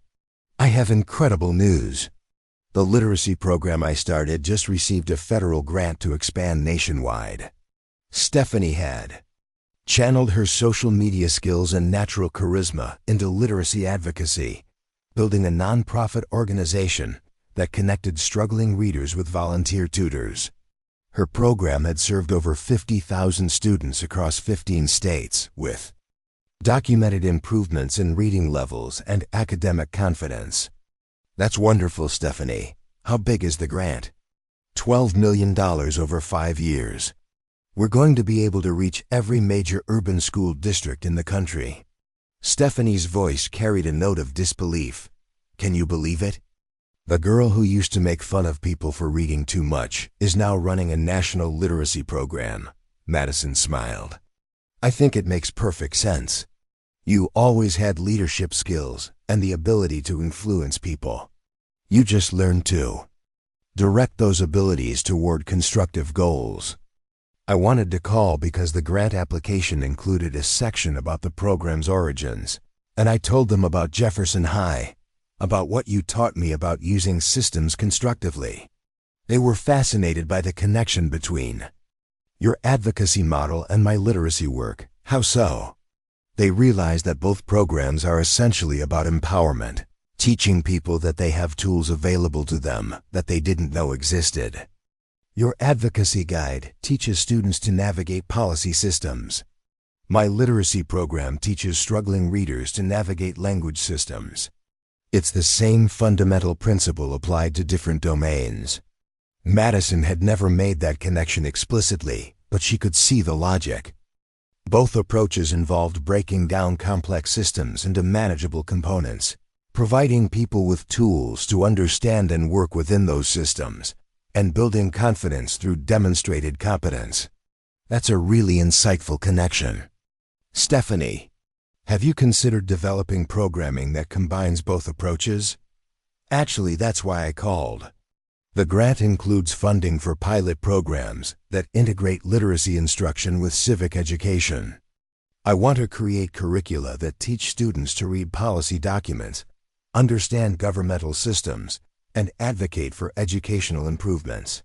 I have incredible news. The literacy program I started just received a federal grant to expand nationwide. Stephanie had channeled her social media skills and natural charisma into literacy advocacy, building a nonprofit organization that connected struggling readers with volunteer tutors. Her program had served over 50,000 students across 15 states with documented improvements in reading levels and academic confidence. That's wonderful, Stephanie. How big is the grant? $12 million over 5 years. We're going to be able to reach every major urban school district in the country. Stephanie's voice carried a note of disbelief. Can you believe it? The girl who used to make fun of people for reading too much is now running a national literacy program. Madison smiled. I think it makes perfect sense. You always had leadership skills and the ability to influence people. You just learned to direct those abilities toward constructive goals. I wanted to call because the grant application included a section about the program's origins, and I told them about Jefferson High, about what you taught me about using systems constructively. They were fascinated by the connection between your advocacy model and my literacy work. How so? They realized that both programs are essentially about empowerment, teaching people that they have tools available to them that they didn't know existed. Your advocacy guide teaches students to navigate policy systems. My literacy program teaches struggling readers to navigate language systems. It's the same fundamental principle applied to different domains. Madison had never made that connection explicitly, but she could see the logic. Both approaches involved breaking down complex systems into manageable components, providing people with tools to understand and work within those systems, and building confidence through demonstrated competence. That's a really insightful connection. Stephanie, have you considered developing programming that combines both approaches? Actually, that's why I called. The grant includes funding for pilot programs that integrate literacy instruction with civic education. I want to create curricula that teach students to read policy documents, understand governmental systems, and advocate for educational improvements.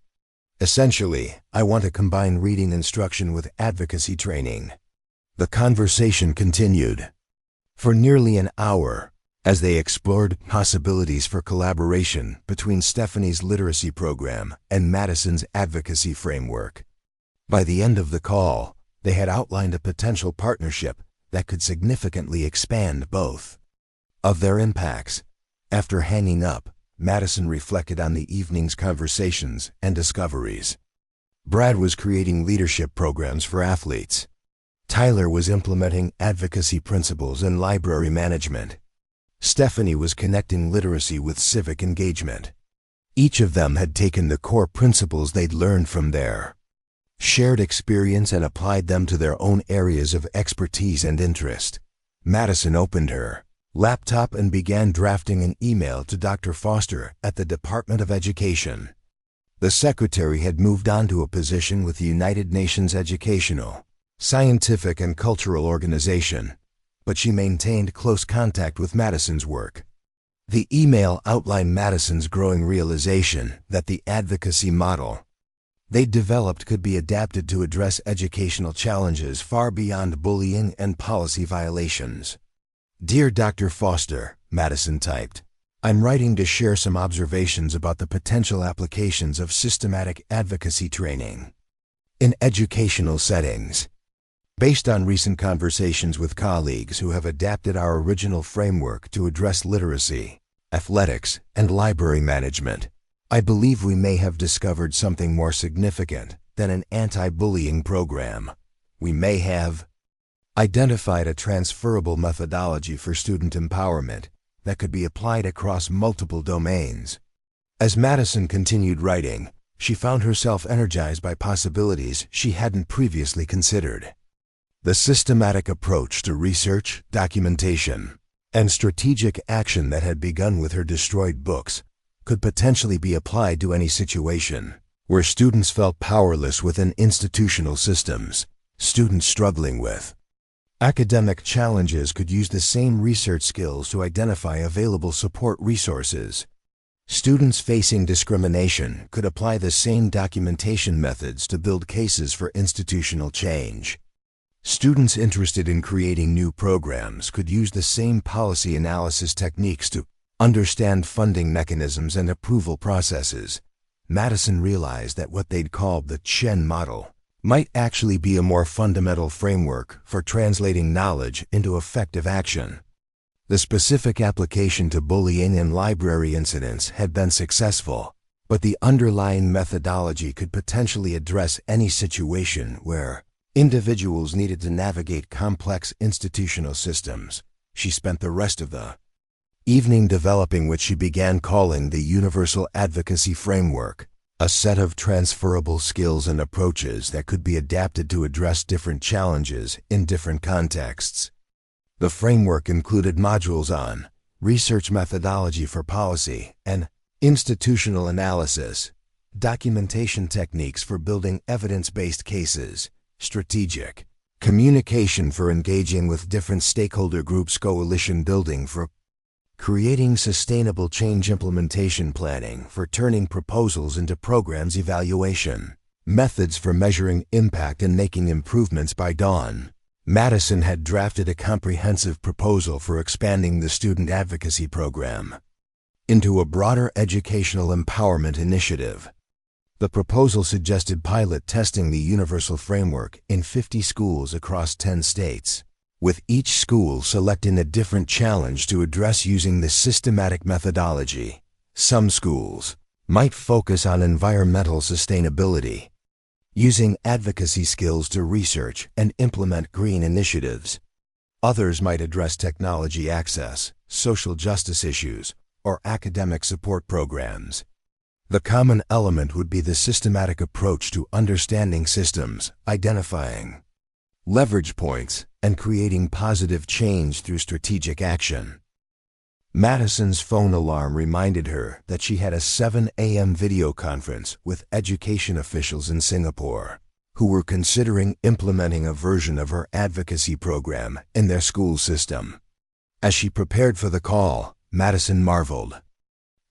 Essentially, I want to combine reading instruction with advocacy training. The conversation continued for nearly an hour as they explored possibilities for collaboration between Stephanie's literacy program and Madison's advocacy framework. By the end of the call, they had outlined a potential partnership that could significantly expand both of their impacts. After hanging up, Madison reflected on the evening's conversations and discoveries. Brad was creating leadership programs for athletes. Tyler was implementing advocacy principles in library management. Stephanie was connecting literacy with civic engagement. Each of them had taken the core principles they'd learned from their shared experience and applied them to their own areas of expertise and interest. Madison opened her laptop and began drafting an email to Dr. Foster at the Department of Education. The secretary had moved on to a position with the United Nations Educational, Scientific and Cultural Organization, but she maintained close contact with Madison's work. The email outlined Madison's growing realization that the advocacy model they'd developed could be adapted to address educational challenges far beyond bullying and policy violations. "Dear Dr. Foster," Madison typed, "I'm writing to share some observations about the potential applications of systematic advocacy training in educational settings. Based on recent conversations with colleagues who have adapted our original framework to address literacy, athletics, and library management, I believe we may have discovered something more significant than an anti-bullying program. We may have identified a transferable methodology for student empowerment that could be applied across multiple domains." As Madison continued writing, she found herself energized by possibilities she hadn't previously considered. The systematic approach to research, documentation, and strategic action that had begun with her destroyed books could potentially be applied to any situation where students felt powerless within institutional systems. Students struggling with academic challenges could use the same research skills to identify available support resources. Students facing discrimination could apply the same documentation methods to build cases for institutional change. Students interested in creating new programs could use the same policy analysis techniques to understand funding mechanisms and approval processes. Madison realized that what they'd called the Chen model might actually be a more fundamental framework for translating knowledge into effective action. The specific application to bullying and library incidents had been successful, but the underlying methodology could potentially address any situation where individuals needed to navigate complex institutional systems. She spent the rest of the evening developing what she began calling the Universal Advocacy Framework, a set of transferable skills and approaches that could be adapted to address different challenges in different contexts. The framework included modules on research methodology for policy and institutional analysis, documentation techniques for building evidence-based cases, strategic communication for engaging with different stakeholder groups, coalition building for creating sustainable change, implementation planning for turning proposals into programs, evaluation methods for measuring impact and making improvements. By dawn, Madison had drafted a comprehensive proposal for expanding the student advocacy program into a broader educational empowerment initiative. The proposal suggested pilot testing the universal framework in 50 schools across 10 states, with each school selecting a different challenge to address using the systematic methodology. Some schools might focus on environmental sustainability, using advocacy skills to research and implement green initiatives. Others might address technology access, social justice issues, or academic support programs. The common element would be the systematic approach to understanding systems, identifying leverage points, and creating positive change through strategic action. Madison's phone alarm reminded her that she had a 7 a.m. video conference with education officials in Singapore who were considering implementing a version of her advocacy program in their school system. As she prepared for the call, Madison marveled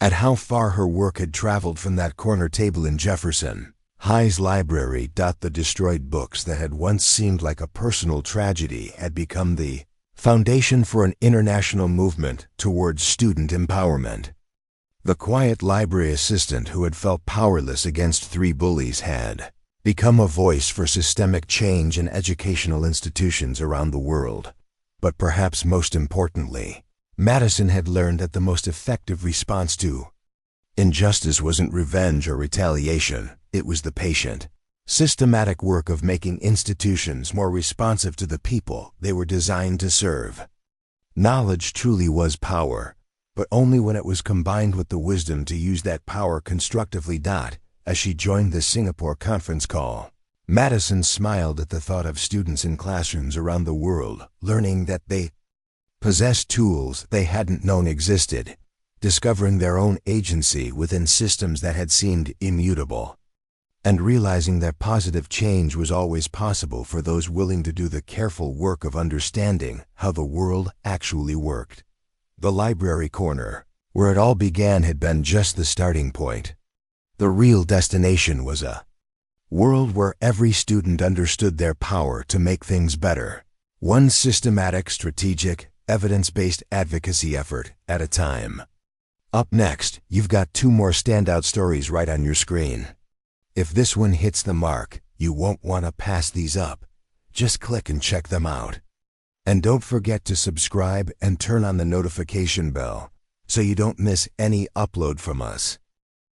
at how far her work had traveled from that corner table in Jefferson High's library. The destroyed books that had once seemed like a personal tragedy had become the foundation for an international movement towards student empowerment. The quiet library assistant who had felt powerless against 3 bullies had become a voice for systemic change in educational institutions around the world. But perhaps most importantly, Madison had learned that the most effective response to injustice wasn't revenge or retaliation, it was the patient, systematic work of making institutions more responsive to the people they were designed to serve. Knowledge truly was power, but only when it was combined with the wisdom to use that power constructively. As she joined the Singapore conference call, Madison smiled at the thought of students in classrooms around the world learning that they possessed tools they hadn't known existed, discovering their own agency within systems that had seemed immutable, and realizing that positive change was always possible for those willing to do the careful work of understanding how the world actually worked. The library corner, where it all began, had been just the starting point. The real destination was a world where every student understood their power to make things better, one systematic, strategic, evidence-based advocacy effort at a time. Up next, you've got 2 more standout stories right on your screen. If this one hits the mark, you won't want to pass these up. Just click and check them out. And don't forget to subscribe and turn on the notification bell so you don't miss any upload from us.